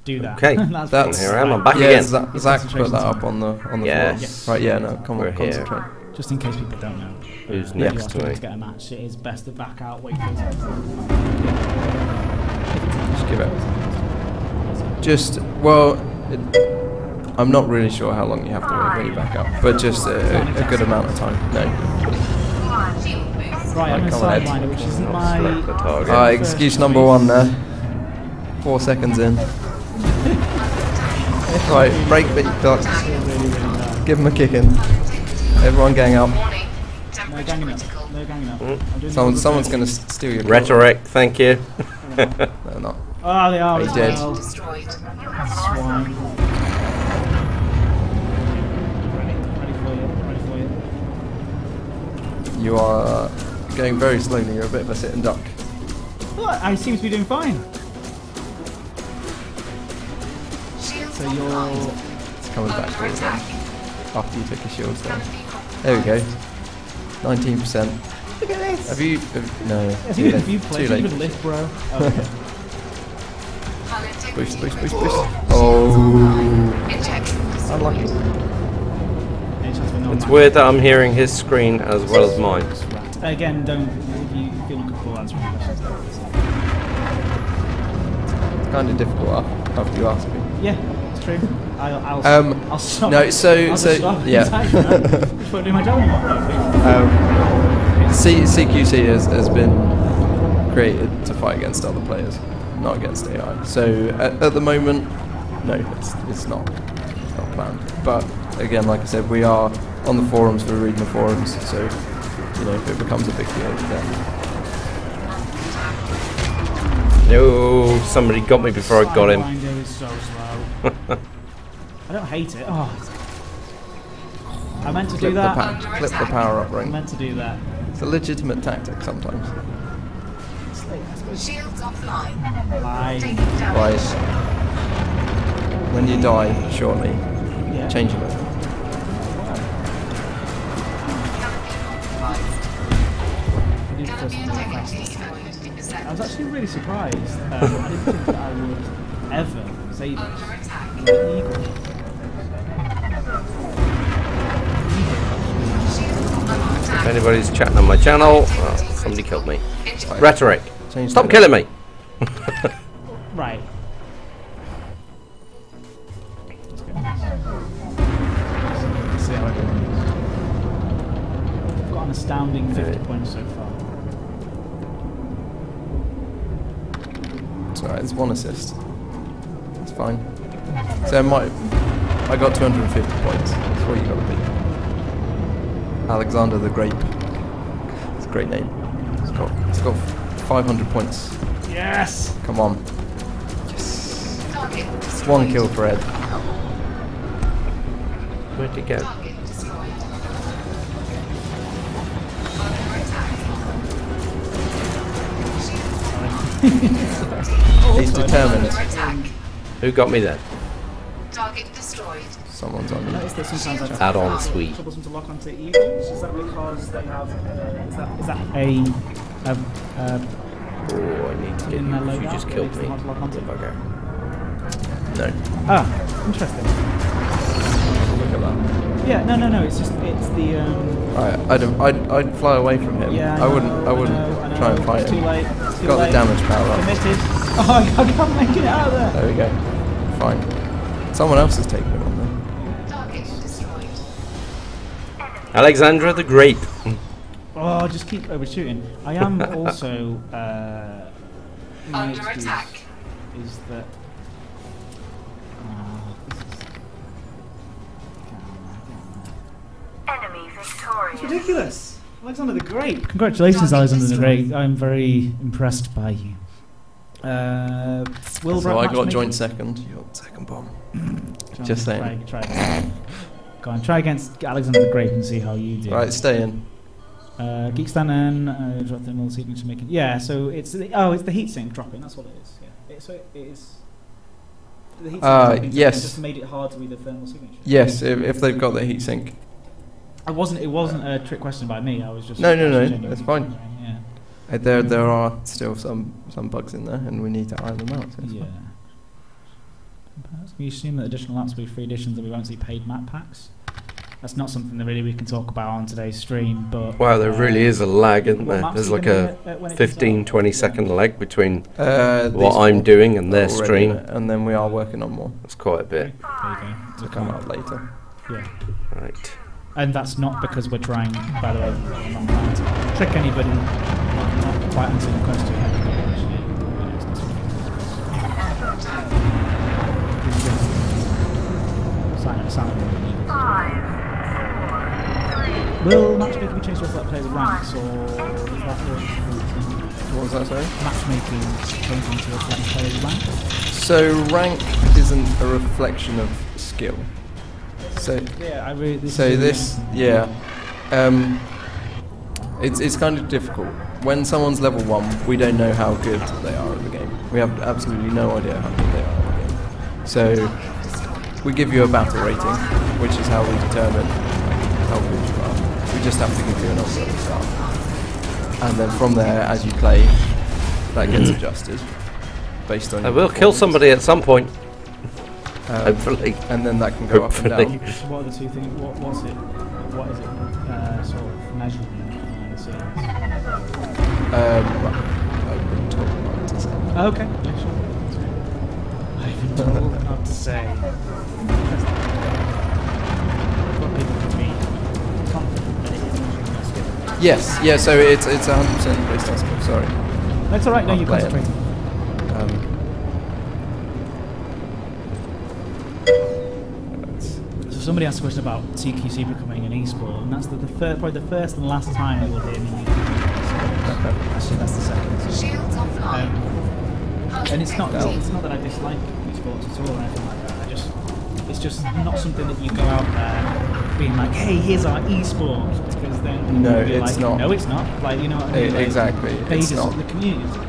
Do that. Okay, that's here I am. I'm back again. Zach put that up on the floor. Yes. Right. Yeah. No. Come on. Concentrate. Just in case people don't know. Who's next to me? To get a match, it is best to back out. Wait for it. Just give it. I'm not really sure how long you have to wait when you back out, but just a good amount of time. No. Right, I'm going to sideline it, which isn't my... excuse number one there. 4 seconds in. Right, break the clock. Give him a kick in. Everyone gang up. No ganging up. No ganging up. Someone's going to steal your Rhetoric, thank you. No, not. Oh, they are. He's dead. Destroyed. Swine. Ready for you. You are going very slowly. You're a bit of a sit and duck. Well, I seem to be doing fine. So you're... It's coming back to it then. After you took your shields down. There we go. 19%. Look at this. Have you... no. Have you played even lift, bro? Okay. Boost. Oh. Unlucky. It's weird that I'm hearing his screen as well as mine. Again, if you feel uncomfortable answering questions. It's kind of difficult after you ask me. Yeah, it's true. I'll stop. No, so yeah. Just won't do my job CQC has been created to fight against other players, not against AI. So at the moment, no, it's not planned. But again, like I said, we are on the forums. We're reading the forums. So if it becomes a big deal, then. No, somebody got me before I got him. Is so slow. I don't hate it. Oh, I meant to do that. Flip the power up I ring. meant to do that. It's a legitimate tactic sometimes. Shields offline. Lie. Taking damage. Right. When you die, shortly, Yeah. change your weapon. I did Canopy first one really fast. integrity at 50%. I was actually really surprised. I didn't think that I would ever say this. Under attack. Eagle. If anybody's chatting on my channel, somebody killed me. Rhetoric. Change Stop that. killing me. Right. Let's see how I do. I've got an astounding 50 points so far. It's alright, it's 1 assist. It's fine. So I got 250 points. That's what you gotta beat. Alexander the Grape. It's a great name. It's got 500 points. Yes! Come on. Yes. Target It's destroyed. 1 kill for Ed. Where'd it go? Target destroyed. Under attack. He's determined. Under attack. Who got me then? Target destroyed. Someone's on I you. noticed that sometimes I Add-on sweet. trouble to lock onto eagles. Is that because they have? Is that a Oh, I need to get in their you. loadout? You just that killed makes me. them hard to lock onto? Bugger. No. Ah, interesting. Look at that. Yeah, no. It's just the. Alright, I'd fly away from him. Yeah, I wouldn't know. try and fight It's him. too late. It's too Got late. the damage power up. Committed. Oh, I can't make it out of there. There we go. Fine. Someone else has taken him on there. Target destroyed. Alexandra the Grape. Oh, just keep overshooting. I am also. My Under excuse attack. is that. Enemy victorious. It's ridiculous. Alexander the Great. Congratulations, Alexander the Great. I'm very impressed by you. Will So I got matchmaking? joint second. You got second bomb. Try Just saying. Try again. Go on, try against Alexander the Great and see how you do. Right, stay in. Geekstanen, drop thermal signature making. Yeah, so it's the heatsink dropping. That's what it is. Yeah, so it is. The heatsink dropping yes. just made it hard to read the thermal signature. Yes, if they've got the heatsink. It wasn't a trick question by me. I was just. No, genuinely that's fine. Yeah. There are still some bugs in there, and we need to iron them out. So it's Yeah. fine. Can we assume that additional maps will be free editions and we won't see paid map packs? That's not something that really we can talk about on today's stream, but... Wow, there really is a lag, isn't what there? maps There's are you like gonna a get, when it 15, comes out? 20-second lag between These what I'm four doing and their are already stream. in it, and then we are working on more That's quite a bit. There you go. to come out later. Yeah. Right. And that's not because we're trying, by the way, I'm not trying to trick anybody, not quite answering the question. Silent. 5, 4, 3. Will matchmaking be changed to reflect player with ranks, or is that What was that, sorry? matchmaking changing to reflect player with ranks? So rank isn't a reflection of skill. So Yeah, I really. it's kind of difficult. When someone's level 1, we don't know how good they are at the game. We have absolutely no idea how good they are at the game. So we give you a battle rating, which is how we determine how good you are. We just have to give you a number at the start. And then from there, as you play, that gets adjusted based on I your will kill performance. somebody at some point. Hopefully. And then that can go up and Hopefully. down. So what are the two things? What is it? Sort of measuring behind the scenes? I wouldn't talk about it to say. Okay. Yeah, sure. I even know what to say. What people can be confident that it is measuring their skill. Yes, yeah, so it's 100% based on skill, sorry. That's alright, no, I'll you're play it. concentrating. So somebody asked a question about CQC becoming an esport, and that's probably the first and last time you will hear me use it. Actually, that's the second. Shields offline. And it's not that I dislike esports at all or anything like that. It's just not something that you go out there being like, hey, here's our esport. Because then No, you'll be it's like, not. No, it's not. Like, you know what I mean? Like, Exactly, they it's just not. the community.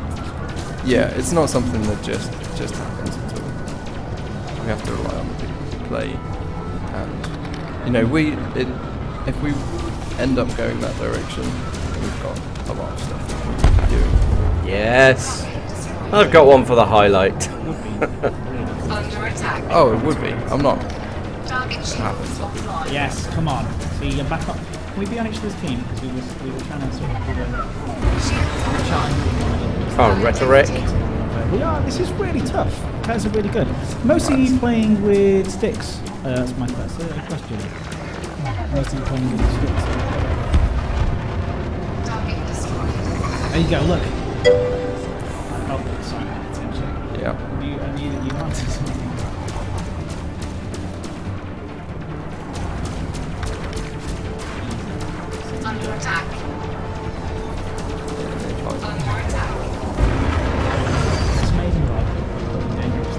Yeah, it's not something that just happens at all. We have to rely on the people to play, and you know, if we end up going that direction, we've got a lot of stuff that we can be doing. Yes. I've got one for the highlight. Under attack. Oh, it would be. I'm not. Target shields offline. Yes, come on. See, you're back up. Can we be on each other's team? Because we were trying to sort of do Oh, rhetoric. we are. This is really tough. Guys are really good. Mostly playing with sticks. That's my first question. Mostly playing with sticks. Target destroyed. There you go. Look. Oh, sorry. Attention. Yeah. I knew that you wanted something. Under attack. Under attack. It's amazing, right? Dangerous.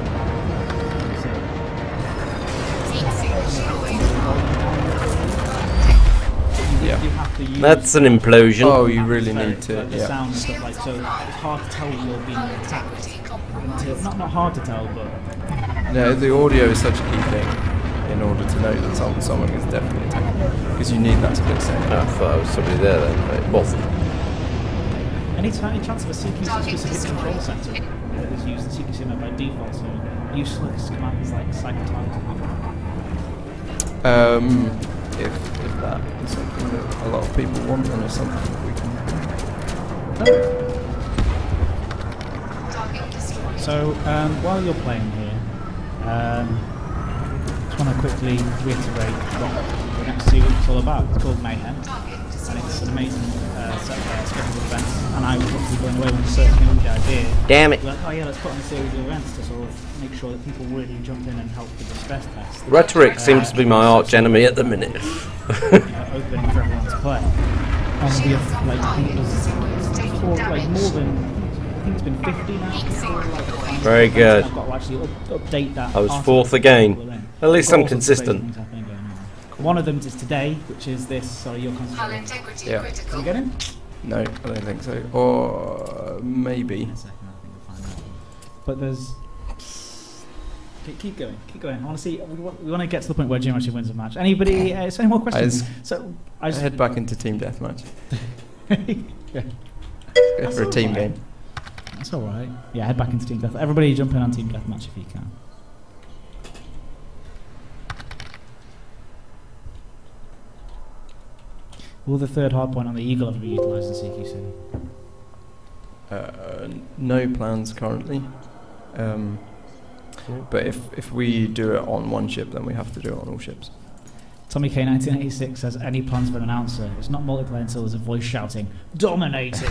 Yeah. You have to use That's an implosion. Oh, you really need to. the Yeah. sound and stuff like so. It's hard to tell when you're being attacked. Not hard to tell, but No, the audio is such a key thing in order to know that someone is definitely attacking, because you need that split second. I thought I was somebody there then, but it wasn't. any chance of a CQC specific control center that is used the CQC mode by default, so useless commands like cyclotron. If that is something that a lot of people want, then it's something that we can. Target destroyed. So while you're playing here, just want to quickly reiterate what the next series is all about. It's called Mayhem, Target and destroyed. it's an amazing schedule of events. And I was obviously blown away when I first came up with the idea. Damn it. Like, oh yeah, let's put on a series of events to sort of make sure that people really jump in and help with the stress test. Rhetoric seems to be my arch enemy at the minute. Opening for everyone to play. And we have, like, I think it was more than, I think it's been 50 now. Very good. I've got to actually update that. I was article fourth for again. people in. At least Got I'm all sorts of crazy consistent. things happening going on. One of them is today, which is this. Sorry, you're Hull concentrating. integrity Yeah. Can critical. you get in? No, I don't think so. Or maybe. In a second, I think we'll find out. But there's. Keep going. I want to see. We want to get to the point where Jim actually wins a match. Anybody? Any more questions? So I just Head back into team deathmatch. yeah. Go for a team game. That's all right. Yeah, head back into team death. Everybody jump in on team deathmatch if you can. Will the third hardpoint on the Eagle ever be utilised in CQC? No plans currently. But if we do it on one ship, then we have to do it on all ships. Tommy K 1986 says, any plans for an announcer? It's not multiplayer until there's a voice shouting, dominating!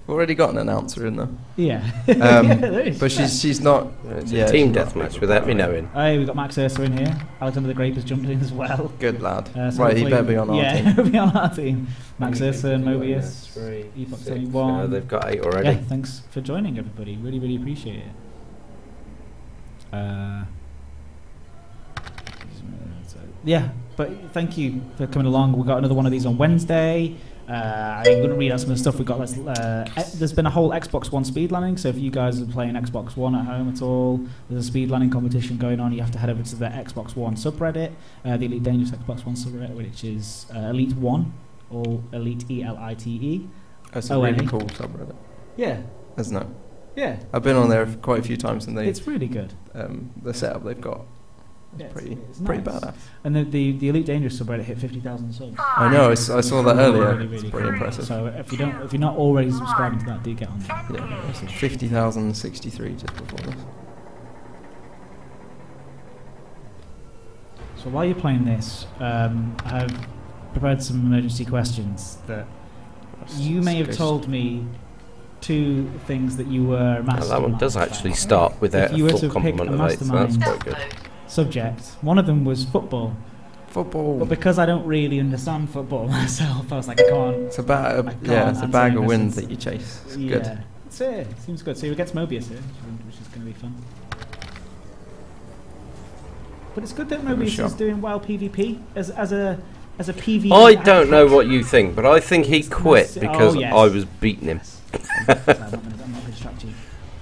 We've already got an announcer in there. Yeah. There is. But she's not. It's yeah, a team she's not deathmatch without me knowing. Hey, we've got Max Ursa in here. Alexander the Grape has jumped in as well. Good lad. So Right, he hopefully- better be on our yeah, team. he'll be on our team. Max Ursa and Mobius. Epoch 21. They've got 8 already. Yeah, thanks for joining, everybody. Really, really appreciate it. Yeah, but thank you for coming along. We got another one of these on Wednesday. I'm going to read out some of the stuff we got. There's been a whole Xbox One speed landing, so if you guys are playing Xbox One at home at all, there's a speed landing competition going on. You have to head over to the Xbox One subreddit, the Elite Dangerous Xbox One subreddit, which is Elite One, or Elite ELITE. That's a really cool subreddit, Yeah, isn't it? yeah. I've been on there quite a few times, and It's really good. the setup they've got is Yeah, pretty it's pretty nice. badass. And the Elite Dangerous subreddit hit 50,000 subs. I know. I saw that earlier. Really, It's really pretty cool. impressive. So if you're not already subscribing to that, do get on there. Yeah, 50,063 just before this. So while you're playing this, I've prepared some emergency questions that you may have told me two things that you were a mastermind. That one does actually start without If you a were full to pick complement a of 8, so that's mastermind quite good. subject. One of them was football. Football. But because I don't really understand football myself, I was like, I can't. It's a I bag. can't Yeah, it's a answer bag any of wins questions. that you chase. It's Yeah, good. it's it. Seems good. So we get Mobius here, which is going to be fun. But it's good that Mobius is doing well PvP as a PvP. I don't know what you think, but I think he quit because I was beating him. I'm not going to distract you.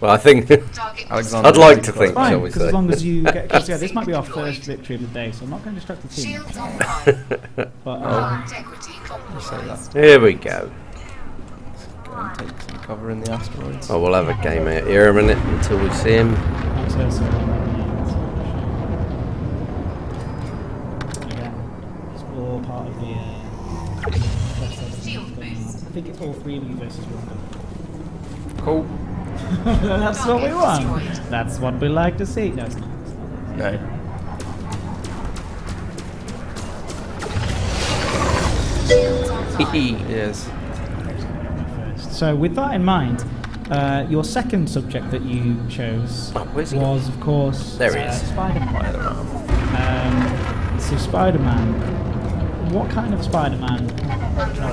Well, I think Alexander, I'd like to think, fine, shall we because say. as long as you get close together, this might be our first victory of the day, so I'm not going to distract the team. Shields online. But Integrity You say compromised. that. Here we go. Go and take some cover in the asteroids. Oh, we'll have a game out here a minute until we see him. again, it's all part of the. I think it's all 3 of you versus 1. Cool. That's what we want. That's what we like to see. No, it's not. No. Yes. So with that in mind, your second subject that you chose was, of course, There he is. Spider-Man. So Spider-Man. What kind of Spider-Man knowledge do you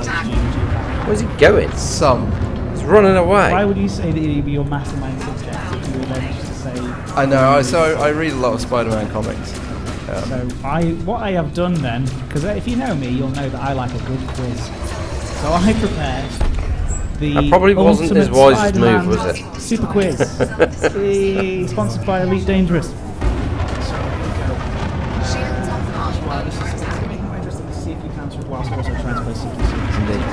have? Where's he going? Some. He's running away. Why would you say that it would be your mastermind subject if you were then just to say... I know, I read a lot of Spider-Man comics. So what I have done then, because if you know me, you'll know that I like a good quiz. So I prepared the That probably wasn't his Ultimate wisest Spider-Man move, was it? Super Quiz. Sponsored by Elite Dangerous. Shields offline. Well, this is interesting to see if you can answer it whilst also trying to play CQC. Indeed.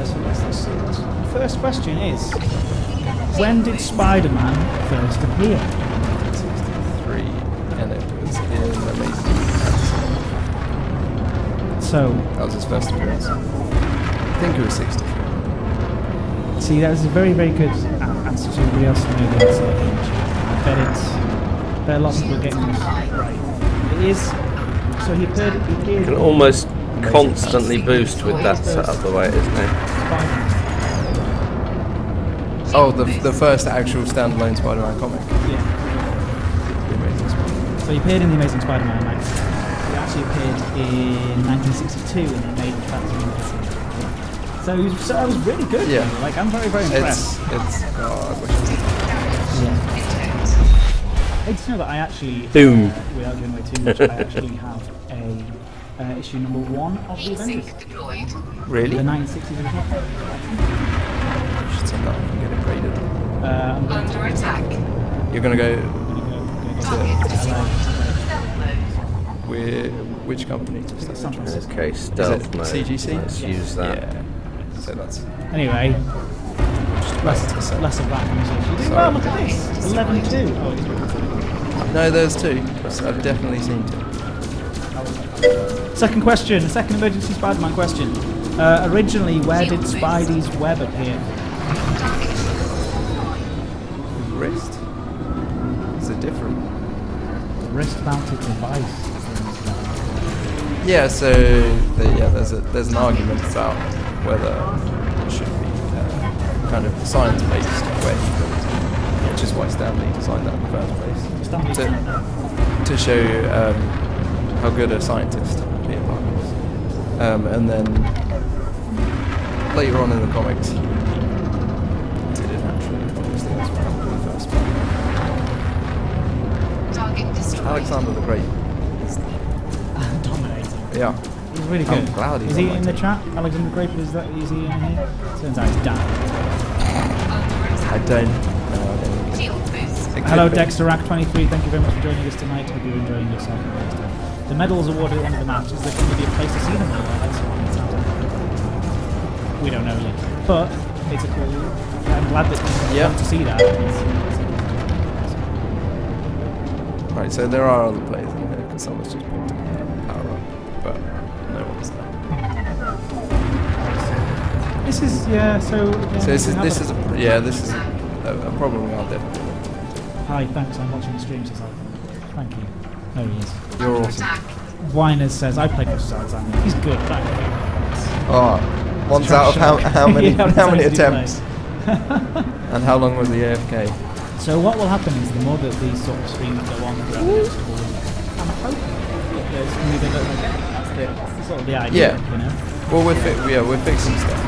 So let's see. First question is, when did Spider-Man first appear? 63, and it was in Amazing. So, That was his first appearance. I think it was 63. see, that was a very, very good answer to everybody else who knew the answer. I bet a lot of people are getting this right. It is. So he appeared. You can almost constantly boost with that setup the way it is now. Oh, the first actual standalone Spider-Man comic. Yeah. The Amazing Spider-Man. So he appeared in the Amazing Spider-Man. He actually appeared in 1962 and they made the Fantasy. So that was really good. Yeah. Like I'm very, very impressed. Oh, I wish it Yeah. I just know that I actually, Boom. without giving away too much, I actually have a issue number 1 of the Avengers. Sync deployed. was. Really? The 1960s original. I should send that and get it graded. I'm going Under attack. You're gonna go Target destroyed. with which company? Just San Francisco. Okay, stealth mode. CGC? Let's use that. Yeah. So that's Anyway, less of that conversation. You did well, look at this. 11-2. Oh, it's no, there's 2. I've definitely seen 2. Second question, second emergency Spider-Man question. Originally, where did Spidey's web appear? Wrist? Is it different? The wrist-mounted device. Yeah. So there's an argument about whether it should be kind of science-based where he built it, which is why Stanley designed that in the first place. To show how good a scientist Peter Parker is. And then later on in the comics, he did it naturally. Obviously, that's what happened in the first one. Target destroyed. Alexander the Great. Dominating. Yeah. He's really good. I'm glad he's is he on in my the team. chat? Alexander Grape, is he in here? Turns out he's down. I don't know. Shield boost. Hello, Dexter-Rack23. Thank you very much for joining us tonight. Hope you're enjoying yourself. The medals awarded at the end of the match. Is there going to be a place to see them? We don't know yet. But it's a cool... I'm glad that you want to see that. Right, so there are other players in here because someone's just picked a power up, but no one's there. This is, yeah, so... So this is a problem we are definitely. Hi, thanks. I'm watching the stream, says Alexander. Thank you. There he is. You're awesome. Winers says, I played with Alexander. He's good. Thank you. Oh, once out of how many Yeah, how many did he play? attempts? And how long was the AFK? So what will happen is the more that these sort of streams go on throughout the next couple of weeks, I'm hoping that there's going to be a bit of a that's the sort of the idea, Yeah. you know? Well, we're fixing stuff.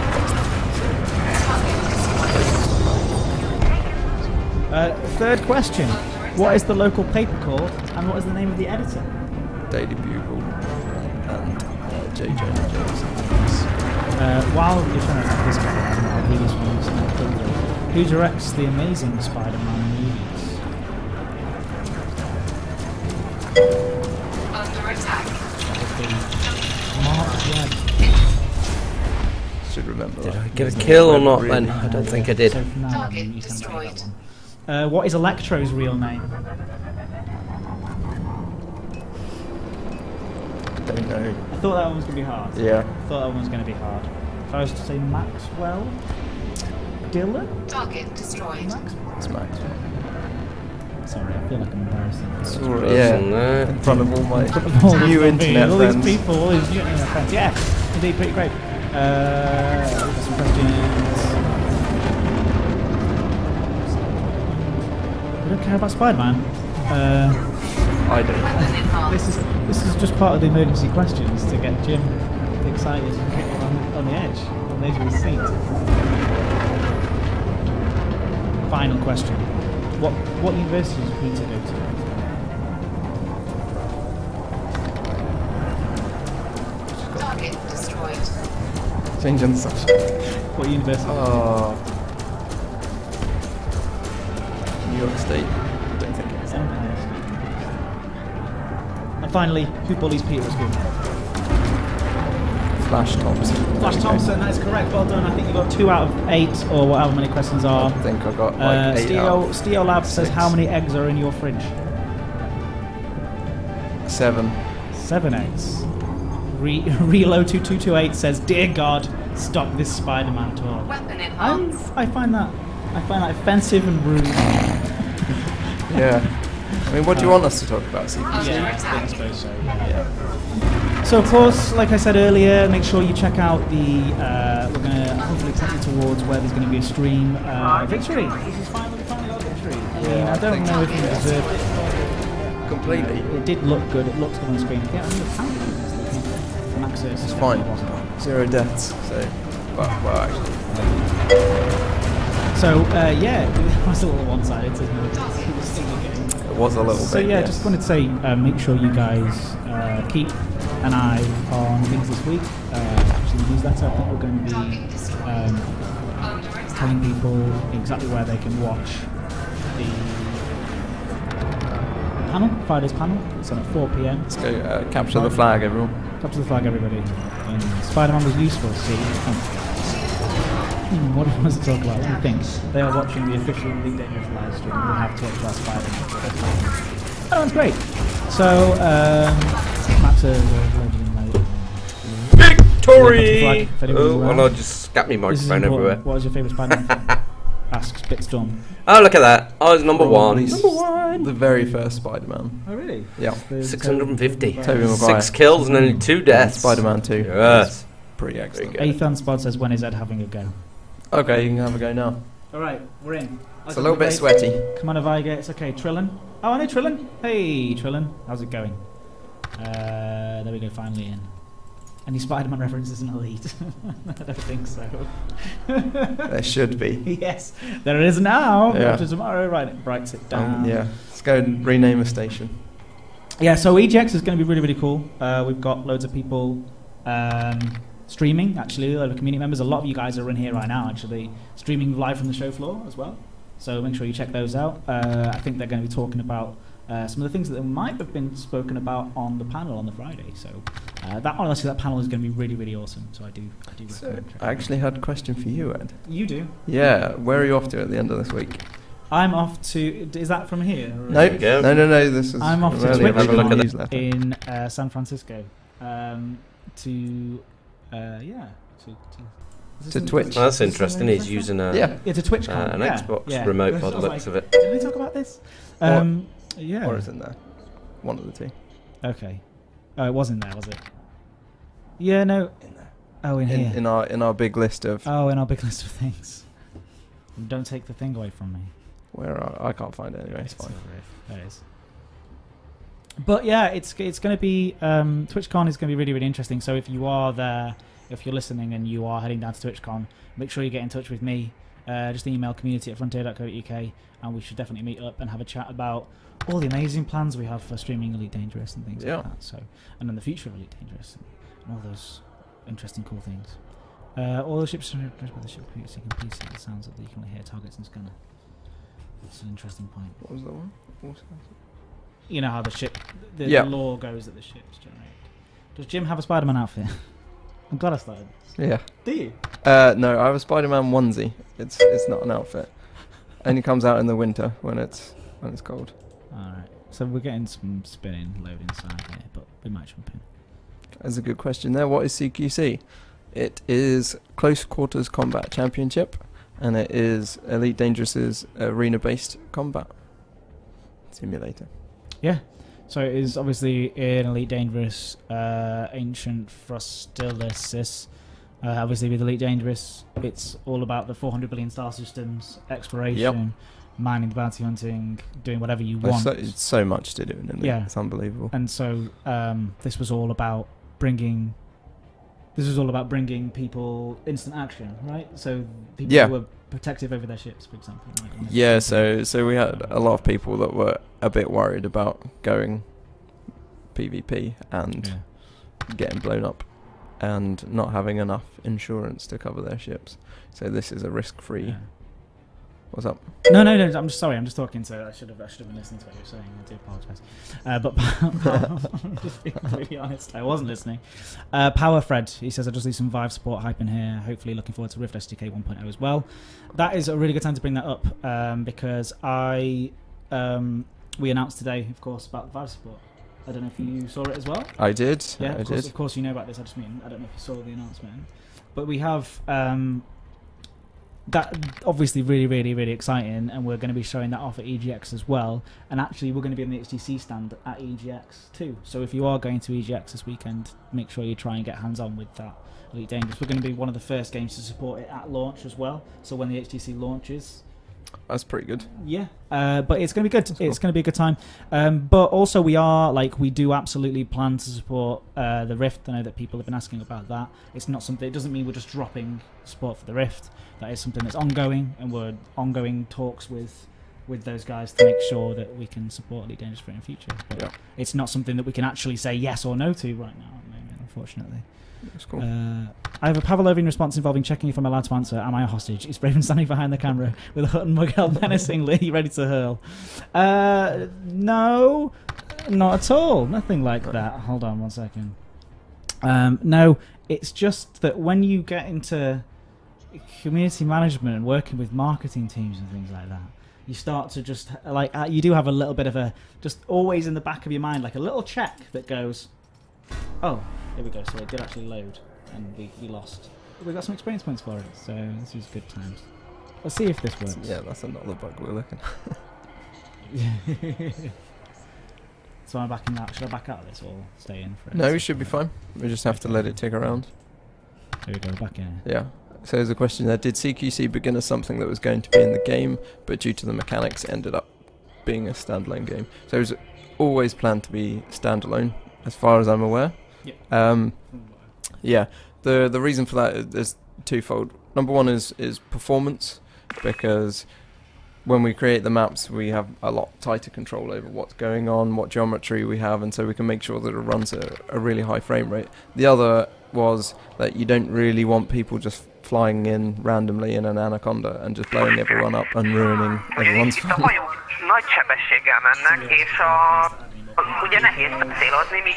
Third question. What is the local paper called, and what is the name of the editor? Daily Bugle and JJ and James. While you're trying to attack this guy, I'll do this one quickly. Who directs the Amazing Spider-Man movies? Under attack. Mark Webb. Should remember Did that. I get a kill or not then? I don't think I did. So for now, Target you can take destroyed. that one. What is Electro's real name? Don't know. I thought that one was going to be hard. Yeah. I thought that one was going to be hard. If I was to say Maxwell Dillon? Target destroyed. Maxwell? It's Max. Sorry, I feel like I'm embarrassing. Sorry, yeah. In front of all my All new these internet all friends. these people, all these new internet friends. Yeah, indeed, pretty great. We've got some questions. We don't care about Spider-Man. I don't. Weapon enhanced. This is just part of the emergency questions to get Jim excited and get him on the edge of his seat. Final question: What university does Peter go to? Target destroyed. Change on the subject. What university? Oh. New York State. I don't think it's. And finally, who bullies Peter at school? Flash Thompson. Flash There we go. Thompson, that is correct. Well done. I think you got 2 out of 8, or whatever many questions are. I think I got like 8 out. Steel Lab says 6. how many eggs are in your fridge? 7. 7 eggs. Reload2228 says, "Dear God, stop this Spider-Man talk." Weapon enhanced. I find that offensive and rude. Yeah. I mean, what do you want us to talk about, CQC? Yeah, I suppose so. Yeah. So, of course, like I said earlier, make sure you check out the. We're going to hopefully point you towards where there's going to be a stream. Victory! This is finally got victory. I mean, I don't know if you deserved it. Completely. It did look good. It looks good on the screen. Yeah, I mean, Max It's fine. 0 deaths, so. Well, actually. So, yeah, it was a little one-sided, isn't it? It was a little So bit. yeah, yes. just wanted to say, make sure you guys keep an eye on things this week. Especially the newsletter. I think we're going to be Target destroyed. Under attack. telling people exactly where they can watch the panel, Friday's panel. It's on at 4 p.m. Let's go capture the flag, everyone. Capture the flag, everybody. And Spider-Man was useful. See. What do you want us to talk about? What do you think? They are watching the official League Dangerous live stream. We have talked about Spider-Man. Oh, that's great. So, Matt's a legend. Victory! If anybody's Oh, around. well, I just scat me This is microphone important. everywhere. What was your favourite Spider-Man film? Asks Bitstorm. Oh, look at that. I was number Probably one. Number 1. The very first Spider-Man. Oh, really? Yeah. 650. Tobey Maguire. 6 kills and only 2 deaths. Spider-Man 2. Yes. Pretty excellent. Very Ethan Spod says, when is Ed having a go? Okay, you can have a go now. Alright, we're in. It's a little bit sweaty. Come on, Aviga. It's okay. Trillin. Oh, I know Trillin. Hey, Trillin. How's it going? There we go, finally in. Any Spider-Man references in Elite? I don't think so. There should be. Yes, there it is now. Yeah. After tomorrow, right, it writes it down. Yeah. Let's go and rename a station. Yeah, so EGX is going to be really, really cool. We've got loads of people streaming, actually, a lot of community members. A lot of you guys are in here right now, actually, streaming live from the show floor as well. So make sure you check those out. I think they're going to be talking about some of the things that might have been spoken about on the panel on the Friday. So honestly, that panel is going to be really, really awesome. So I do So, recommend checking I actually had a question for you, Ed. it. You do. Yeah, where are you off to at the end of this week? I'm off to. Is that from here? Or- No, you go. no. This is I'm off to from earlier. Twitch Have a look at that. newsletter. in San Francisco. To Twitch. Well, that's interesting. He's using a Yeah. It's a TwitchCon. an yeah, Xbox yeah. remote I by the was looks like, of it. Did we talk about this? Yeah. Or is it there? One of the two. Okay. Oh, it wasn't there, was it? Yeah, no. In there. Oh, in here. In our big list of Oh, in our big list of things. Don't take the thing away from me. where I can't find it anyway. It's fine. There it is. But yeah, it's going to be TwitchCon is going to be really, really interesting. So if you are there, if you're listening and you are heading down to TwitchCon, make sure you get in touch with me just email community@frontier.co.uk, and we should definitely meet up and have a chat about all the amazing plans we have for streaming Elite Dangerous and things like that. So, and then the future of Elite Dangerous and all those interesting, cool things. All the ships are addressed by the ship CQC and PC. It sounds like you can only hear targets and scanner. That's an interesting point. What was that one? You know how the ship, the lore goes that the ships generate. Does Jim have a Spider-Man outfit? I'm glad I started. Yeah. Do you? No, I have a Spider-Man onesie. It's not an outfit. Only comes out in the winter when it's cold. Alright. So we're getting some spinning load inside here, but we might jump in. That's a good question there. What is CQC? It is Close Quarters Combat Championship, and it is Elite Dangerous's arena-based combat simulator. Yeah. So it is obviously in Elite Dangerous, Ancient Frostilisis. Obviously with Elite Dangerous, it's all about the 400 billion star systems, exploration, mining, the bounty hunting, doing whatever you want. It's so much to do in it. It's unbelievable. And so this was all about bringing people instant action, right? So people who were protective over their ships, for example. Yeah, so we had a lot of people that were a bit worried about going PvP and getting blown up and not having enough insurance to cover their ships. So this is a risk-free. Yeah. What's up? No. I'm just sorry. I'm just talking to. I should have been listening to what you were saying. I do apologise. But I'm just being completely honest. I wasn't listening. Power Fred. He says I just need some Vive support hype in here. Hopefully, looking forward to Rift SDK 1.0 as well. That is a really good time to bring that up because we announced today, of course, about Vive support. I don't know if you saw it as well. I did. Yeah, of course you know about this. I don't know if you saw the announcement, but we have. That obviously really exciting, and we're going to be showing that off at EGX as well. And actually, we're going to be on the HTC stand at EGX too. So if you are going to EGX this weekend, make sure you try and get hands on with that Elite Dangerous. We're going to be one of the first games to support it at launch as well. So when the HTC launches, that's pretty good. Yeah, but it's going to be good. It's going to be a good time. But also, we do absolutely plan to support the Rift. I know that people have been asking about that. It's not something. It doesn't mean we're just dropping support for the Rift. That is something that's ongoing, and we're ongoing talks with those guys to make sure that we can support Elite Dangerous for it in future. But it's not something that we can actually say yes or no to right now at the moment, unfortunately. That's cool. I have a Pavlovian response involving checking if I'm allowed to answer. Am I a hostage? Is Raven standing behind the camera with a hut and mug held menacingly, ready to hurl? No, not at all. Nothing like that. Hold on 1 second. No, it's just that when you get into community management and working with marketing teams and things like that, you start to just you do have a little bit of a just always in the back of your mind, like a little check that goes, oh, here we go. So it did actually load, and we lost. We got some experience points for it, so this is good times. Let's see if this works. Yeah, that's another bug we're looking at. So I'm backing out. Should I back out of this or stay in for it? No, we should be fine. We just have to let it tick around. There we go, back in. Yeah. So there's a question there. Did CQC begin as something that was going to be in the game, but due to the mechanics ended up being a standalone game? So it was always planned to be standalone, as far as I'm aware. Yep. Yeah. The reason for that is twofold. Number one is performance, because when we create the maps, we have a lot tighter control over what's going on, what geometry we have, and so we can make sure that it runs at a really high frame rate. The other was that you don't really want people just flying in randomly in an Anaconda and just blowing everyone up and ruining everyone's fun. Nagy sebességgel mennek, és ugye nehéz célozni, míg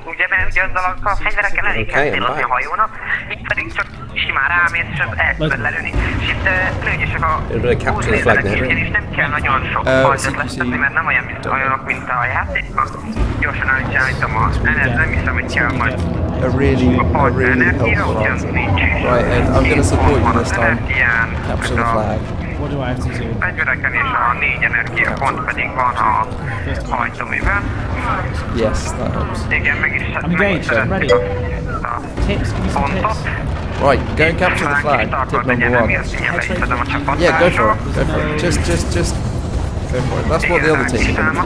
ugye, mert ugye azzal a fegyverekkel elég kell célozni a hajónak, itt pedig csak simán rámész, és az el tudod lelőni. És itt lőgyesek a húznézlenek, és nem kell nagyon sok fajtot lesztetni, mert nem olyanok, mint a játékban. Gyorsan állítom, nem hiszem, hogy kell majd a really helpful answer. Right, Ed, I'm going to support you this time. Capture the flag. What do I have to do? Fegyvereken és a 4 energiapont pedig van a hajtóműben. Yes, that helps. Igen, meg is I'm engaged, I'm ready. Tips, give me some tips. Right, go and capture the flag. Tip number 1. Yeah, go for it. Go for it. Just go for it. That's what the other team are going to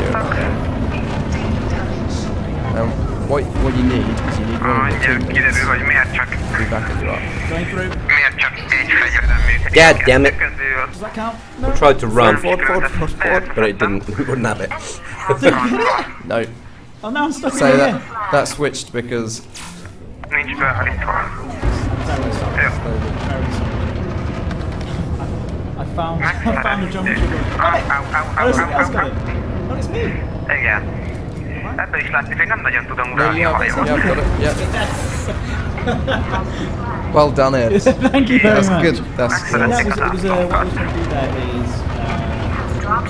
do. What you need is you need one of the teammates to be backing you up. Going through. Miért csak egy God damn it. Does that count? I tried to run, Forward. but it didn't. It wouldn't have it. No. Oh, now I'm stuck So in here. that switched because. Nincs beállítva. Very sorry. I found a geometry book. I've got it. Oh, it's me. Igen. Ebből is látszik, hogy nem nagyon tudom No, uralni you a have it. hajót. Yeah, I've got it. Yeah. Well done, Ed. Thank you very That's much. good. That's So that was, what I was going to do there is...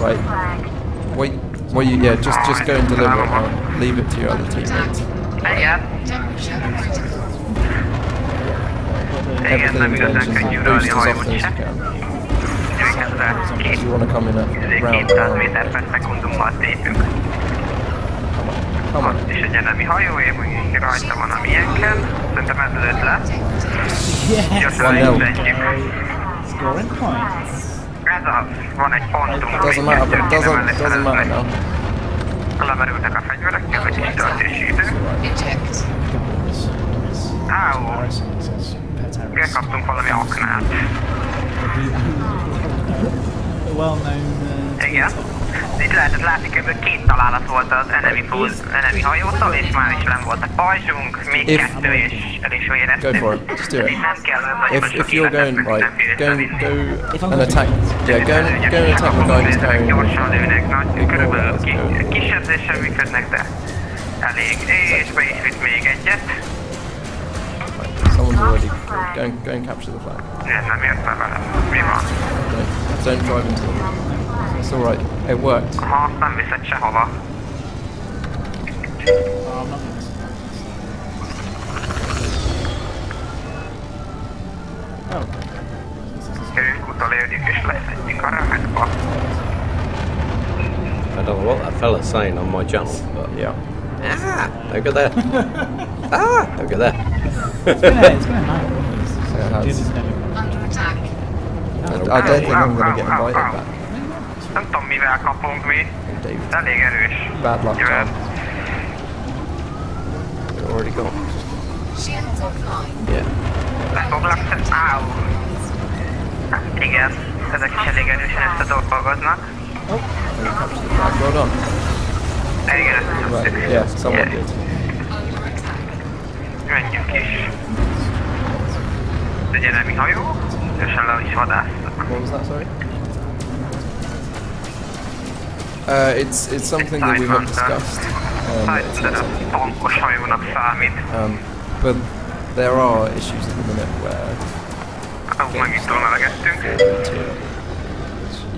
right. Wait. Just go and deliver it. And leave it to your other teammates. Igen. Igen, nem igazán könnyű uralni a hajót sem. If you want to come in at round 200 méter per szekundummal tépünk. Come on. Ott is egy enemi hajó, én rajta van a miénken. Szerintem ez az ötlet. Gyorsan leüzenjük. Scoring points. Ez az, van egy pontunk. Doesn't matter now. Lemerültek a fegyverek, kevés töltési idő. Eject. Áó, megkaptunk valami aknát. Igen. Itt lehetett látni, kb. 2 találat volt az enemy hajótól, és már is nem volt a pajzsunk, még 2 és el is véreztünk. Go for it. Just do it. Nem kell nagyon sok If you're going életet go and attack. Yeah, go and attack the guy who's carrying. Gyorsan lőnek, nagy, körülbelül kisebzéssel működnek, de elég. És be is vitt még egyet. Someone's already go and capture the flag. Nem ért be vele. Mi van? Don't drive into them. It's alright. It worked. Aha, nem viszed sehova. Kerüljünk utolérjük és leszedjük a rákba. I don't know what that fella's saying on my channel, but Yeah. Don't go there. Don't go there. It's been a It has. Under attack. I don't think I'm going to get invited back. Nem tudom mivel kapunk mi. David. Elég erős. Bad luck, Jöhet. Tom. They're already gone. Shields offline. Yeah. Lefoglak, áú. Igen, ezek is elég erősen összedolgoznak. And you capture the flag. Well done. Igen, ezt Right. Yeah, someone did. Under attack. menjünk is. Egy enemi hajó, gyorsan le is vadásztak. What was that, sorry? It's something that we have discussed. It's not something tankos hajónak számít. but there are issues at the minute where Megint túl melegettünk.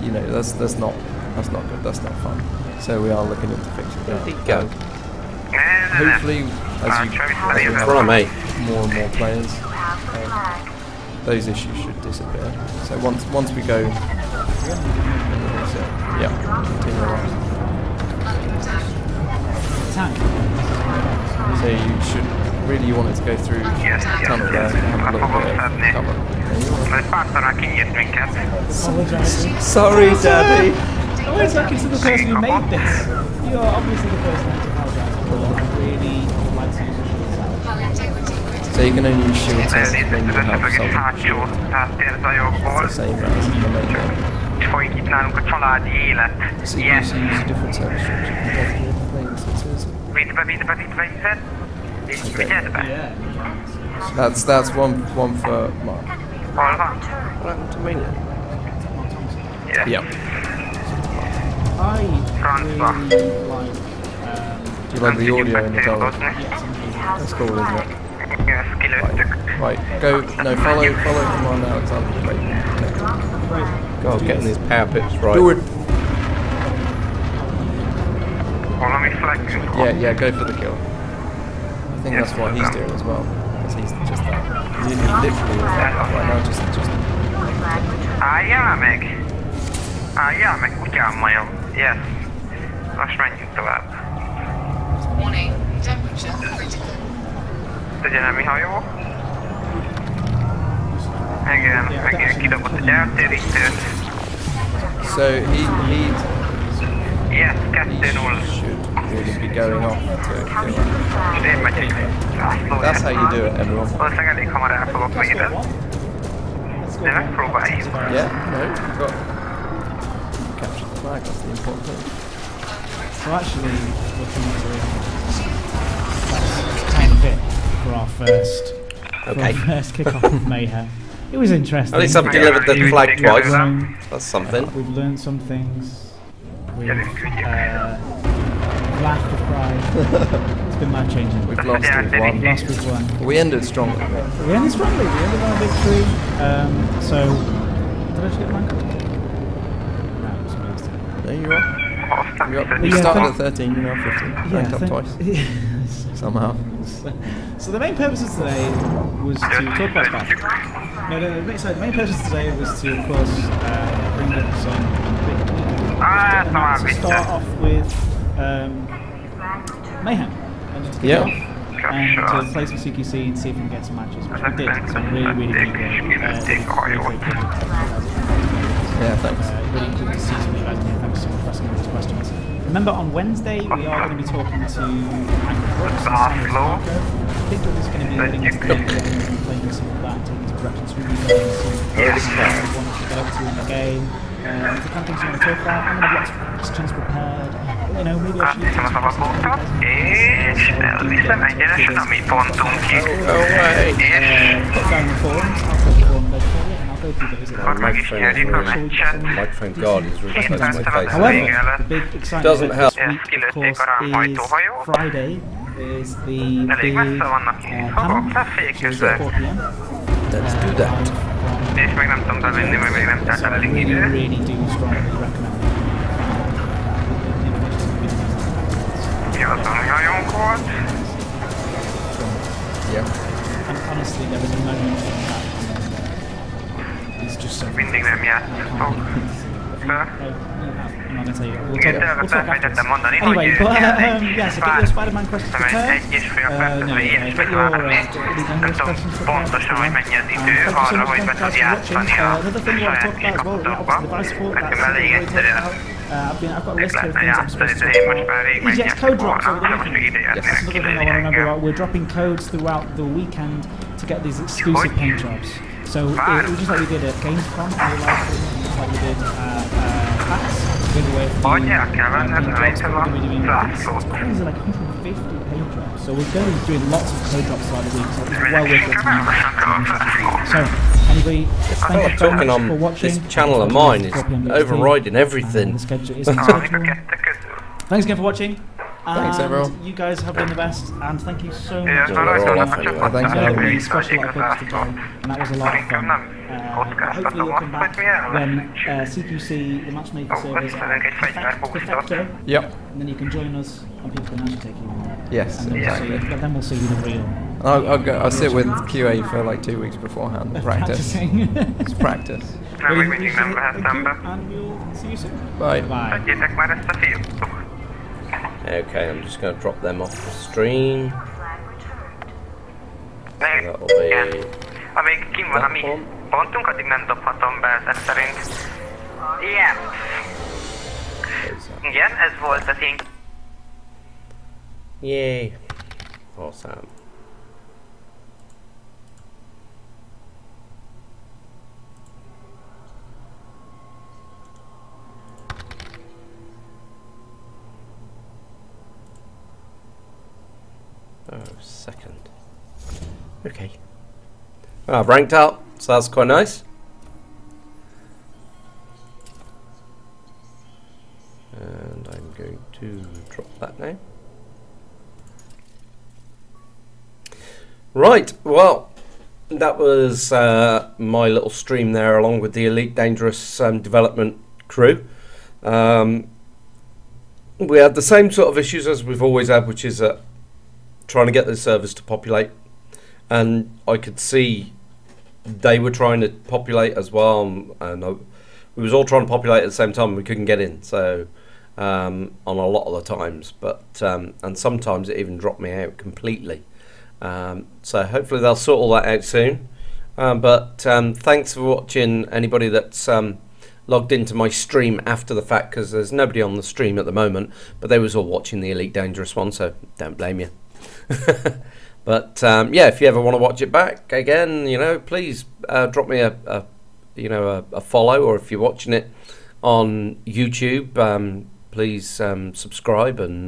you know, that's not good, that's not fun. So we are looking into fixing that. Go. Hopefully, as we have Follow me. more and more players, those issues should disappear. So once we go, yeah, continue on. Tank. So you should really, you want it to go through tunnel there and have a little bit of cover. Mert párszor már kinyírt minket. Sorry, Daddy. I was talking to the person who made this. You're obviously the person who apologize for. I really like to use the shields out. Hull integrity critical. So you can only use shield tests when Elnézést you az have esetleges some hátsó háttérzajókból. It's the same as in the main game. Folyik itt nálunk a családi élet. So you Yes. use a different service structure compared to the other playing instances. Vidd be. Vigyed be. That's one for Mark. Hol van? What happened to me now? Yes. Yeah. I Francba. really like. Do you like the audio in the dollar? célozni. That's cool, isn't it? Igen, ezt kilőttük. Right, follow Command Alexander. Right. God, getting these power pips right. Do it. Valami flaggünk van. Yeah, go for the kill. I think that's what he's doing as well. Because he's just that. He's literally right now just. Álljál meg, kutyám majom. Yes. Most menjünk tovább. Warning. Temperature critical. Egy enemi hajó. Igen, megint kidobott egy eltérítőt. So he Yes, he 2-0. should really be going off to kill. És én megyek. That's how you do it, everyone. Valószínűleg elég hamar el fogok védeni. De megpróbáljuk. Yeah, no, we've got capture the flag, that's the important thing. So actually, looking through, that's kind of it for our first, kick-off of Mayhem. It was interesting. At least I've delivered the flag twice. That's something. We've learned some things. We've laughed and cried. It's been life-changing. We've lost, we've won. We ended strongly. We ended strongly. We ended on a victory. So, did I just get the rank up? No, somebody else did. No, you're up. You started at 13, you're now 15. Ranked up twice. Somehow. So the main purpose of today was to talk about that. No, the main purpose of today was to, of course, bring up some to start off with Mayhem. And just kick it off. And to play some CQC and see if we can get some matches, which we did. So really great. Yeah, thanks. Really cool to see some of you guys here. Thanks so much for asking all these questions. Remember, on Wednesday we are going to be talking to Brooks and Marco. I think it's going to be leading us to the end and playing some of that and taking some directions from you guys. Want to get up to in the game. The kind of things you want to talk about. I'm going to have lots of questions prepared. You know, maybe I should take some questions. Put down the forums. I'll put the forum there for you. Go through those. Microphone guard is really close to my face. However, the big exciting doesn't help. This week, of course, is Friday. Is the big panel, which is at 4 PM. Let's do that. So I really do strongly recommend it. Yeah. And honestly, there was a moment that it's just so Mindig nem játszottok. I'm not going to tell you. We'll talk afterwards. Anyway, but yeah, so get your Spider-Man questions prepared. No, get your Elite Dangerous questions prepared. Thank you so much guys for watching. Another thing we want to talk about as well, obviously device support. That's something we really talked about. I've got a list here of things I'm supposed to talk about. EGX code drops over the weekend. Yes, that's another thing I want to remember about. We're dropping codes throughout the weekend to get these exclusive paint jobs. So just like we did at Gamescom, just like we did at PAX, giveaway for paint jobs, we're going to be doing crazy, like 150 paint jobs. So we're going to be doing lots of code drops throughout the week, so it's well worth your time. So anyway, thank you so much for watching. This channel of mine is overriding everything. The schedule is on schedule. Thanks again for watching. Thanks everyone. You guys have been the best, and thank you so much. Thanks for having me. Special lot of purpose today, and that was a lot of fun. Hopefully you'll come back when CQC, the matchmaker servers, are de facto. Yep. And then you can join us, and people can actually take you on. Yes, exactly. Then we'll see you the real. I'll sit with QA for like 2 weeks beforehand. Practice. It's practice. And we'll see you soon. Bye. Bye. Okay, I'm just going to drop them off the stream. That'll be amíg kim van a mi pontunk, addig nem dobhatom be ezek szerint. Igen. Igen, ez volt az én... Yay. Awesome. Oh, second. Okay. Well, I've ranked out, so that's quite nice. And I'm going to drop that now. Right, well, that was my little stream there along with the Elite Dangerous development crew. We had the same sort of issues as we've always had, which is trying to get the servers to populate, and I could see they were trying to populate as well, and we was all trying to populate at the same time and we couldn't get in, so on a lot of the times, but and sometimes it even dropped me out completely, so hopefully they'll sort all that out soon, but thanks for watching anybody that's logged into my stream after the fact, because there's nobody on the stream at the moment, but they was all watching the Elite Dangerous one, so don't blame you. But yeah, if you ever want to watch it back again, you know, please drop me a you know, a follow, or if you're watching it on YouTube, please subscribe and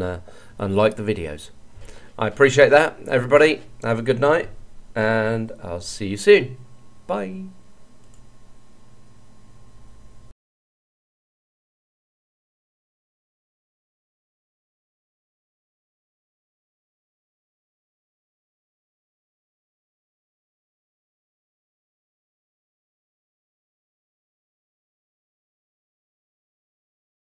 like the videos. I appreciate that. Everybody, have a good night, and I'll see you soon. Bye.